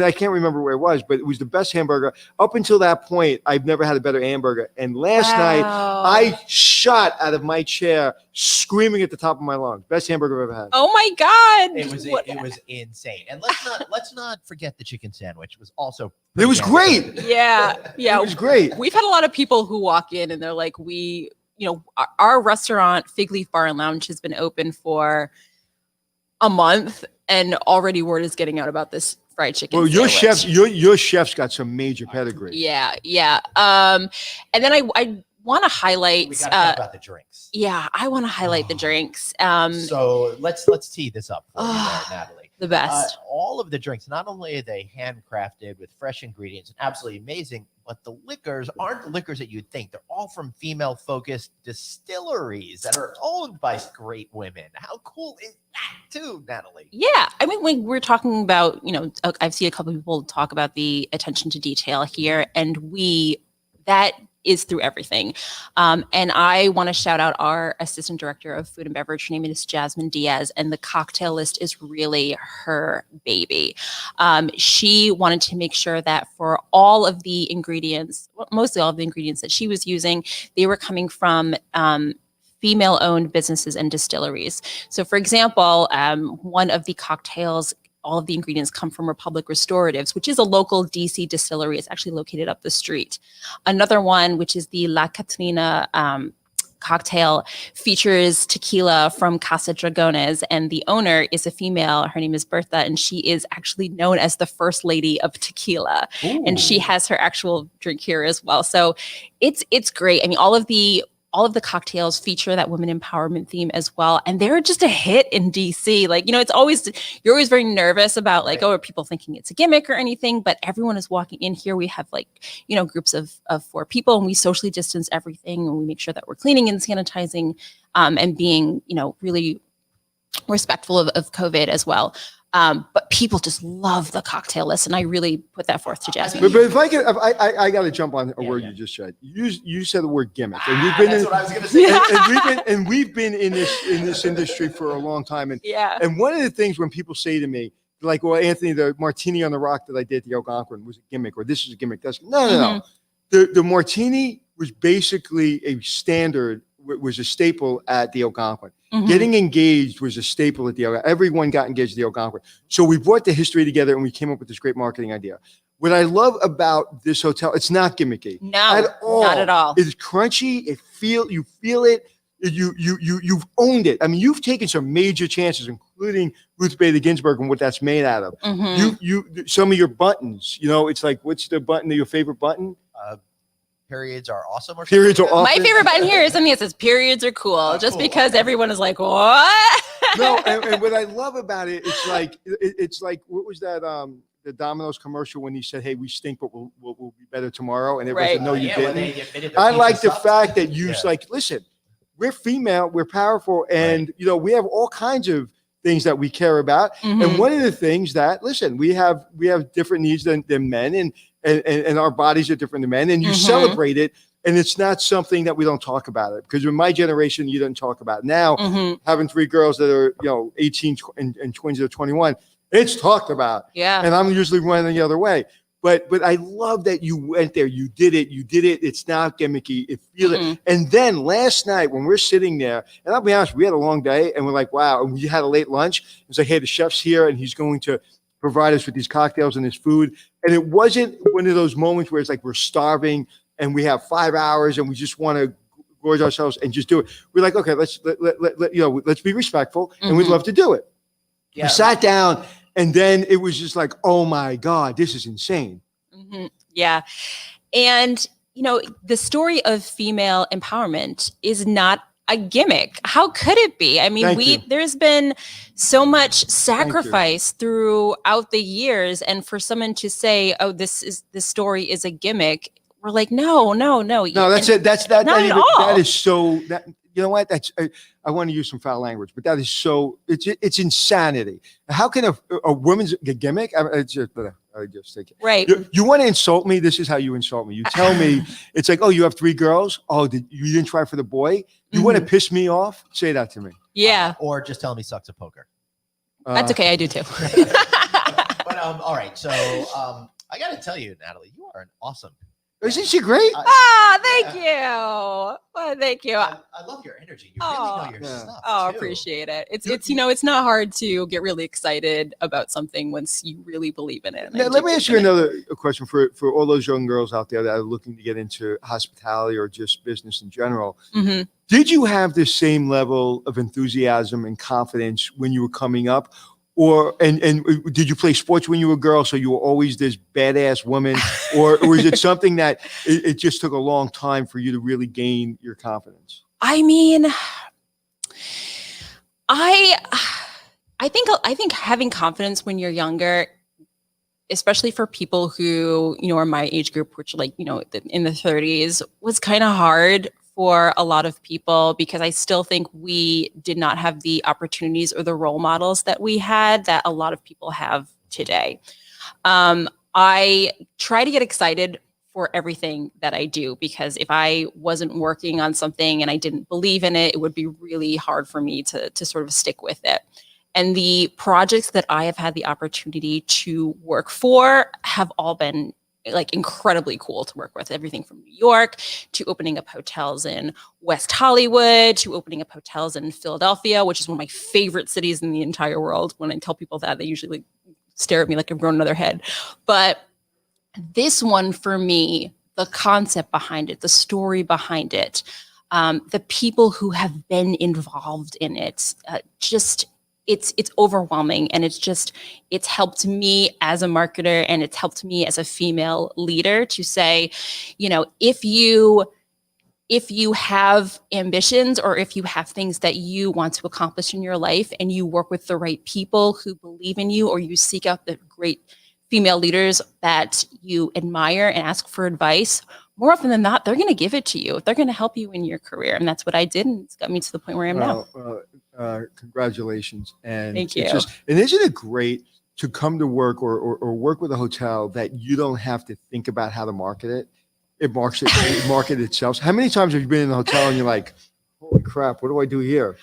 I can't remember where it was, but it was the best hamburger. Up until that point, I've never had a better hamburger. And last night, I shot out of my chair, screaming at the top of my lungs. Best hamburger I've ever had. Oh my God! It was insane. And let's not forget the chicken sandwich. It was also it was great. Yeah. It was great. We've had a lot of people who walk in and they're like, our restaurant, Fig Leaf Bar and Lounge, has been open for a month. And already word is getting out about this fried chicken. Well, your sandwich. chef's got some major pedigree. Yeah. And then I want to highlight. We got to talk about the drinks. Yeah, I want to highlight the drinks. So let's tee this up for you there, Natalie. The best. All of the drinks, not only are they handcrafted with fresh ingredients and absolutely amazing, but the liquors aren't the liquors that you'd think. They're all from female-focused distilleries that are owned by great women. How cool is that, too, Natalie? Yeah, I mean, when we're talking about, I've seen a couple of people talk about the attention to detail here, and that is through everything. And I want to shout out our assistant director of food and beverage. Her name is Jasmine Diaz, and the cocktail list is really her baby. She wanted to make sure that for all of the ingredients, mostly all of the ingredients that she was using, they were coming from female-owned businesses and distilleries. So, for example, one of the cocktails, all of the ingredients come from Republic Restoratives, which is a local DC distillery. It's actually located up the street. Another one, which is the La Catrina cocktail, features tequila from Casa Dragones, and the owner is a female. Her name is Bertha, and she is actually known as the first lady of tequila. Ooh. And she has her actual drink here as well. So it's great. I mean, all of the cocktails feature that women empowerment theme as well. And they're just a hit in DC. Like, you're always very nervous about are people thinking it's a gimmick or anything, but everyone is walking in here. We have groups of 4 people, and we socially distance everything, and we make sure that we're cleaning and sanitizing and being, really respectful of COVID as well. But people just love the cocktail list, and I really put that forth to Jasmine. But if I got to jump on a word you just said. You said the word gimmick, and we've been that's what I was going to say. And we've been in this industry for a long time. And one of the things when people say to me, like, well, Anthony, the martini on the rock that I did at the Algonquin was a gimmick, or this is a gimmick. No. The martini was basically a standard, was a staple at the Algonquin. Mm-hmm. Getting engaged was a staple at the Algonquin. Everyone got engaged at the Algonquin. So we brought the history together and we came up with this great marketing idea. What I love about this hotel, it's not gimmicky. No, not at all. It's crunchy. You feel it. You've owned it. I mean, you've taken some major chances, including Ruth Bader Ginsburg and what that's made out of. Mm-hmm. Some of your buttons, it's like, what's the button, your favorite button? periods are awesome or Periods something? are awesome. My favorite button here is something that says periods are cool, just Cool. because everyone is like, what? No, and what I love about it, it's like what was that the Domino's commercial when he said, "Hey, we stink, but we'll be better tomorrow," and everybody said, "No, you When didn't." they admitted their I like pizza the sucks. fact that you Yeah. like, listen, we're female, we're powerful, and you know we have all kinds of things that we care about. Mhm. And one of the things that, listen, we have different needs than men, and our bodies are different than men, and you Mhm. celebrate it. And it's not something that we don't talk about it, because in my generation, you didn't talk about it. Now, Mhm. having 3 girls that are, 18 and twins that are 21, it's talked about. Yeah. And I'm usually running the other way. But I love that you went there. You did it. It's not gimmicky. It feel it. Mhm. And then last night when we're sitting there, and I'll be honest, we had a long day, and we're like, wow. And we had a late lunch. It's like, hey, the chef's here, and he's going to provide us with these cocktails and this food. And it wasn't one of those moments where it's like we're starving and we have 5 hours and we just want to gorge ourselves and just do it. We're like, okay, let's be respectful, and we'd Mhm. love to do it. Yeah. We sat down, and then it was just like, oh my God, this is insane. Mhm. Yeah. And, the story of female empowerment is not a gimmick. How could it be? I mean, Thank you. there's been so much sacrifice throughout the years. And for someone to say, oh, this story is a gimmick, we're like, no. No, that's it. Not at all. That is so that, you know what? That's, I want to use some foul language, but that is so, it's insanity. How can a woman's gimmick? I just think it. Right. You want to insult me? This is how you insult me. You tell me, it's like, oh, you have 3 girls. Oh, you didn't try for the boy? You want to piss me off? Say that to me. Yeah. Or just tell me sucks at poker. That's okay. I do too. But all right. So I got to tell you, Natalie, you are an awesome. Isn't she great? Thank you. Well, thank you. I love your energy. You really know your Yeah. stuff. Oh, too. appreciate it. It's not hard to get really excited about something once you really believe in it. and Now, you let me do ask you believe in it. another question for all those young girls out there that are looking to get into hospitality or just business in general. Mhm. Did you have the same level of enthusiasm and confidence when you were coming up? Or and did you play sports when you were a girl, so you were always this badass woman? Or was it something that it just took a long time for you to really gain your confidence? I mean, I think having confidence when you're younger, especially for people who, are my age group, which in the 30s, was kind of hard for a lot of people, because I still think we did not have the opportunities or the role models that we had that a lot of people have today. I try to get excited for everything that I do, because if I wasn't working on something and I didn't believe in it, it would be really hard for me to sort of stick with it. And the projects that I have had the opportunity to work for have all been like incredibly cool to work with. Everything from New York to opening up hotels in West Hollywood to opening up hotels in Philadelphia, which is one of my favorite cities in the entire world. When I tell people that, they usually stare at me like I've grown another head. But this one, for me, the concept behind it, the story behind it, the people who have been involved in it, it's overwhelming, and it's helped me as a marketer, and it's helped me as a female leader to say, if you have ambitions, or if you have things that you want to accomplish in your life, and you work with the right people who believe in you, or you seek out the great female leaders that you admire and ask for advice, more often than not, they're going to give it to you. They're going to help you in your career. And that's what I did. And it's got me to the point where I am now. Congratulations. And Thank you. And isn't it great to come to work or work with a hotel that you don't have to think about how to market it? It market itself. How many times have you been in a hotel and you're like, holy crap, what do I do here?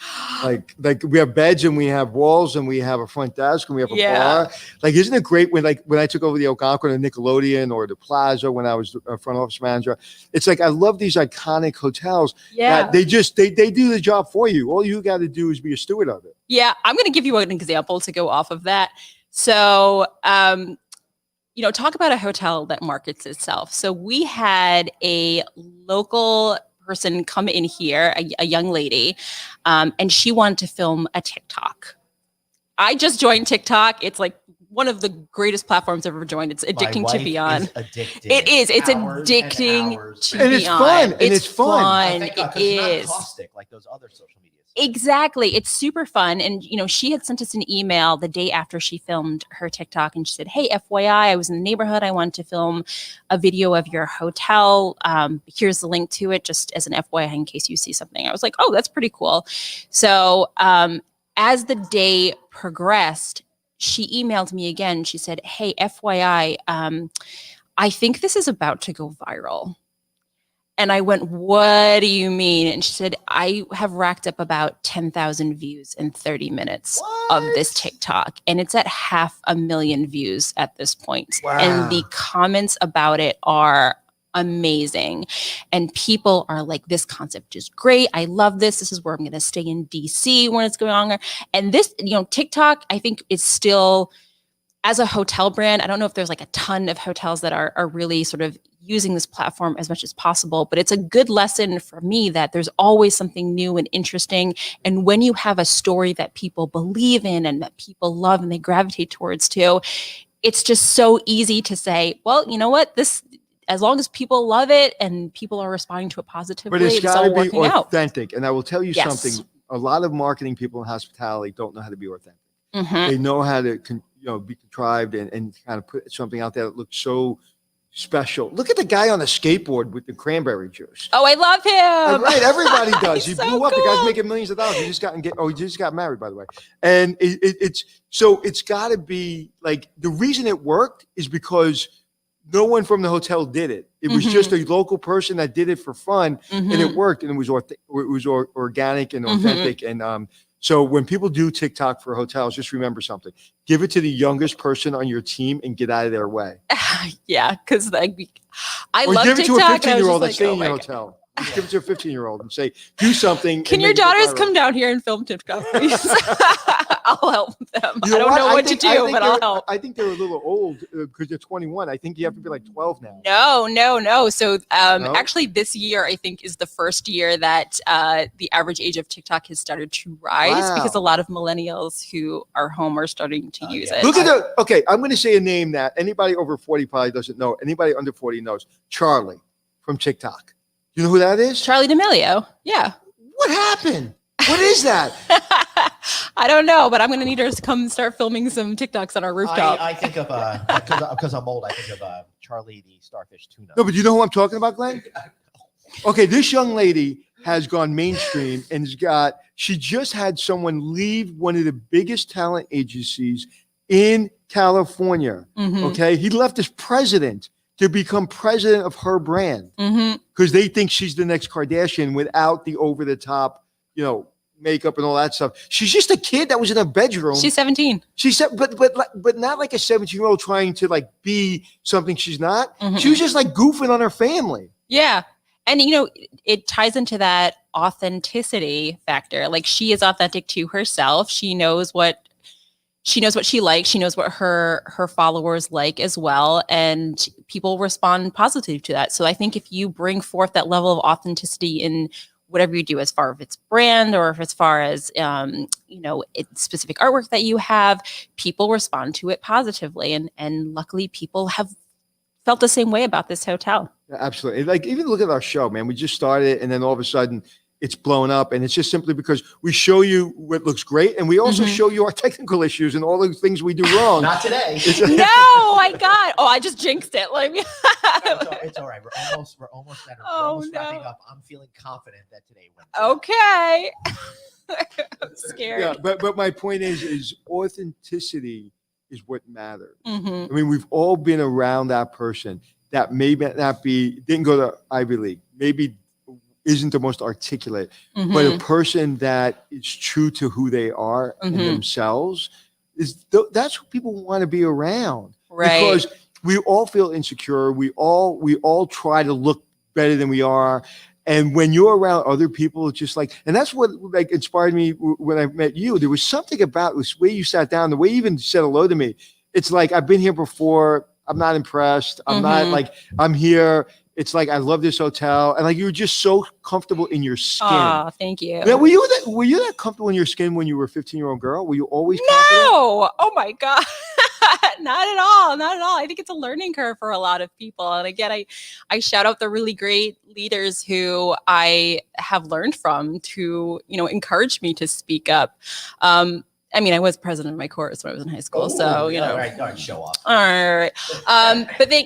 Like we have beds and we have walls and we have a front desk and we have a bar. Like, isn't it great when I took over the Algonquin or Nickelodeon or the Plaza when I was a front office manager? It's like, I love these iconic hotels that they do the job for you. All you got to do is be a steward of it. Yeah. I'm going to give you an example to go off of that. So, talk about a hotel that markets itself. So we had a local person come in here, a young lady, and she wanted to film a TikTok. I just joined TikTok. It's like one of the greatest platforms I've ever joined. It's addicting to be on. Addicting. It is. It's Hours addicting and hours. to And be it's on. fun, and it's fun. It 'Cause is. It's not caustic like those other social media. Exactly. It's super fun. And, she had sent us an email the day after she filmed her TikTok, and she said, hey, FYI, I was in the neighborhood. I wanted to film a video of your hotel. Here's the link to it, just as an FYI in case you see something. I was like, oh, that's pretty cool. So as the day progressed, she emailed me again. She said, hey, FYI, I think this is about to go viral. And I went, what do you mean? And she said, I have racked up about 10,000 views in 30 minutes of this TikTok. And it's at 500,000 views at this point. Wow. And the comments about it are amazing. And people are like, this concept is great. I love this. This is where I'm going to stay in DC when it's going on. And this, TikTok, I think is still, as a hotel brand, I don't know if there's like a ton of hotels that are really sort of using this platform as much as possible, but it's a good lesson for me that there's always something new and interesting. And when you have a story that people believe in and that people love and they gravitate towards too, it's just so easy to say, well, you know what, this, as long as people love it and people are responding to it positively, But it's got to be authentic. out. And I will tell you something, a lot of marketing people in hospitality don't know how to be authentic. Mm-hmm. They know how to be contrived and kind of put something out there that looks so special. Look at the guy on the skateboard with the cranberry juice. Oh, I love him. Right, everybody does. He so blew up. cool. The guy's making millions of dollars. He just got married, by the way. And it's got to be like, the reason it worked is because no one from the hotel did it. It was just a local person that did it for fun, and it worked, and it was organic and authentic. And so when people do TikTok for hotels, just remember something: give it to the youngest person on your team and get out of their way. Yeah, because I or love give it TikTok. to a 15-year-old that's staying in your hotel. Just give it to a 15-year-old and say, do something. Can your daughters come down here and film TikTok, please? I'll help them. I don't know what to do, but I'll help. I think they're a little old because they're 21. I think you have to be like 12 now. No. So actually this year, I think, is the first year that the average age of TikTok has started to rise because a lot of millennials who are home are starting to use it. Look at okay, I'm going to say a name that anybody over 40 probably doesn't know. Anybody under 40 knows. Charlie from TikTok. You know who that is? Charlie D'Amelio. Yeah. What happened? What is that? I don't know, but I'm going to need her to come start filming some TikToks on our rooftop. I think of, because I'm old, I think of Charlie the Starfish Tuna. No, but you know who I'm talking about, Glenn? Okay, this young lady has gone mainstream and she just had someone leave one of the biggest talent agencies in California. Okay, he left as president to become president of her brand because they think she's the next Kardashian without the over-the-top, makeup and all that stuff. She's just a kid that was in a bedroom. She's 17. She said, but not like a 17-year-old trying to like be something she's not. She was just like goofing on her family. Yeah. And, it ties into that authenticity factor. Like, she is authentic to herself. She knows what she likes. She knows what her followers like as well. And people respond positively to that. So I think if you bring forth that level of authenticity in whatever you do, as far as its brand or as far as, specific artwork that you have, people respond to it positively. And luckily people have felt the same way about this hotel. Yeah, absolutely. Like, even look at our show, man. We just started and then all of a sudden it's blown up, and it's just simply because we show you what looks great, and we also show you our technical issues and all the things we do wrong. Not today. No, my God. Oh, I just jinxed it. Like, it's all right. We're almost wrapping up. I'm feeling confident that today went. Okay. I'm scared. Yeah, but my point is authenticity is what matters. I mean, we've all been around that person that may not didn't go to Ivy League, maybe isn't the most articulate, but a person that is true to who they are and themselves that's what people want to be around. Right. Because we all feel insecure. We all try to look better than we are. And when you're around other people, it's just like, and that's what like inspired me when I met you. There was something about the way you sat down, the way you even said hello to me. It's like, I've been here before. I'm not impressed. I'm not like, I'm here. It's like, I love this hotel. And like, you were just so comfortable in your skin. Oh, thank you. Now, were you that comfortable in your skin when you were a 15-year-old girl? Were you always confident? No. Oh my God. Not at all. Not at all. I think it's a learning curve for a lot of people. And again, I shout out the really great leaders who I have learned from to, encourage me to speak up. I mean, I was president of my course when I was in high school, so All right, show off. All right. But then,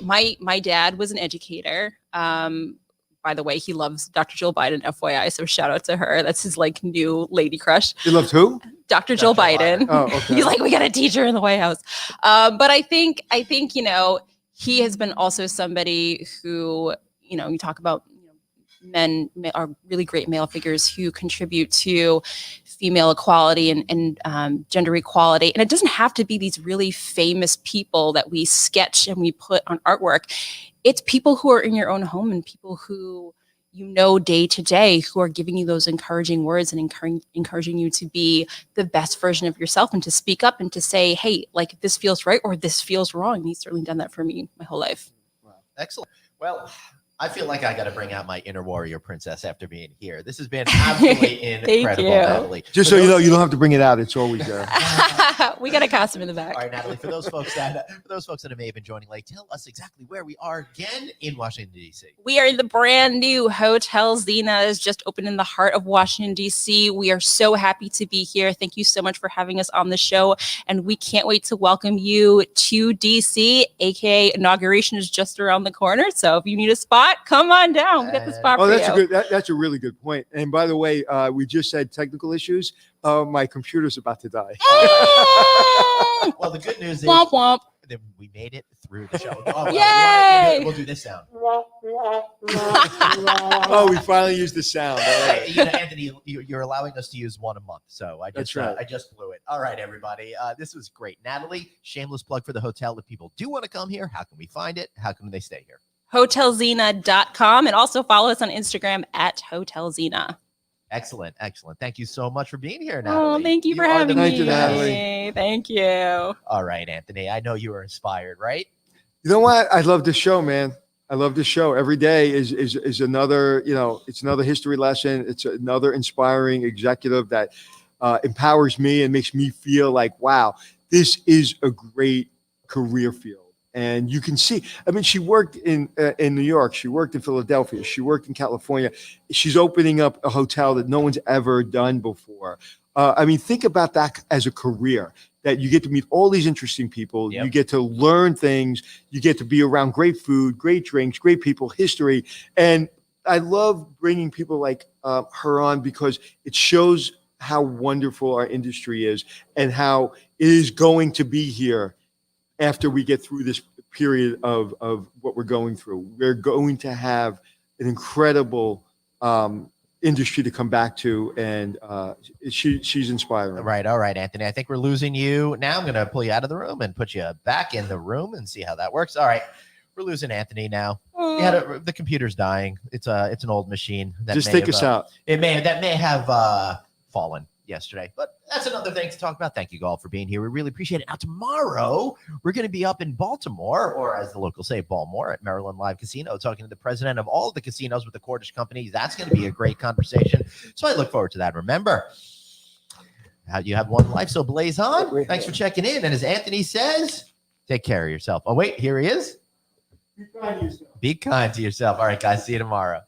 my dad was an educator. By the way, he loves Dr. Jill Biden, FYI. So shout out to her. That's his new lady crush. You loved who? Dr. Jill Biden. Oh, okay. He's like, we got a teacher in the White House. But I think, he has been also somebody who, you talk about men are really great male figures who contribute to female equality and gender equality. And it doesn't have to be these really famous people that we sketch and we put on artwork. It's people who are in your own home and people who day to day who are giving you those encouraging words and encouraging you to be the best version of yourself and to speak up and to say, hey, this feels right or this feels wrong. And he's certainly done that for me my whole life. Wow. Excellent. Well, I feel like I got to bring out my inner warrior princess after being here. This has been absolutely incredible, Natalie. Just so you know, you don't have to bring it out. It's always there. We got a costume in the back. All right, Natalie. For those folks that may have been joining late, tell us exactly where we are again in Washington D.C. We are in the brand new Hotel Zena. Is just opened in the heart of Washington D.C. We are so happy to be here. Thank you so much for having us on the show, and we can't wait to welcome you to D.C. AKA inauguration is just around the corner. So if you need a spot, come on down. We got the spot for you. That's a really good point. And by the way, we just had technical issues. My computer's about to die. Well, the good news is womp womp. We made it through the show. Oh, Yay! We'll do this sound. Oh, we finally used the sound. All right. Anthony, you're allowing us to use one a month, so I just blew it. All right, everybody, this was great. Natalie, shameless plug for the hotel. If people do want to come here, how can we find it? How can they stay here? HotelZena.com, and also follow us on Instagram at Hotel Zena. Excellent. Thank you so much for being here, Natalie. Oh, thank you for having me. Thank you, Natalie. Thank you. All right, Anthony. I know you were inspired, right? You know what? I love this show, man. I love this show. Every day is another, it's another history lesson. It's another inspiring executive that empowers me and makes me feel like, wow, this is a great career field. And you can see, she worked in New York. She worked in Philadelphia. She worked in California. She's opening up a hotel that no one's ever done before. Think about that as a career, that you get to meet all these interesting people. Yep. You get to learn things. You get to be around great food, great drinks, great people, history. And I love bringing people like her on because it shows how wonderful our industry is and how it is going to be here after we get through this period of what we're going through. We're going to have an incredible industry to come back to, and she's inspiring. Right. All right, Anthony. I think we're losing you now. I'm going to pull you out of the room and put you back in the room and see how that works. All right. We're losing Anthony now. The computer's dying. It's an old machine. Just take us out. That may have fallen yesterday, but that's another thing to talk about. Thank you all for being here. We really appreciate it. Now tomorrow we're going to be up in Baltimore, or as the locals say, Baltimore, at Maryland Live Casino, talking to the president of all of the casinos with the Cordish companies. That's going to be a great conversation. So I look forward to that. Remember, how you have one life, so blaze on. Thanks for checking in. And as Anthony says, take care of yourself. Oh wait, here he is. Be kind to yourself. Be kind to yourself. All right, guys, see you tomorrow.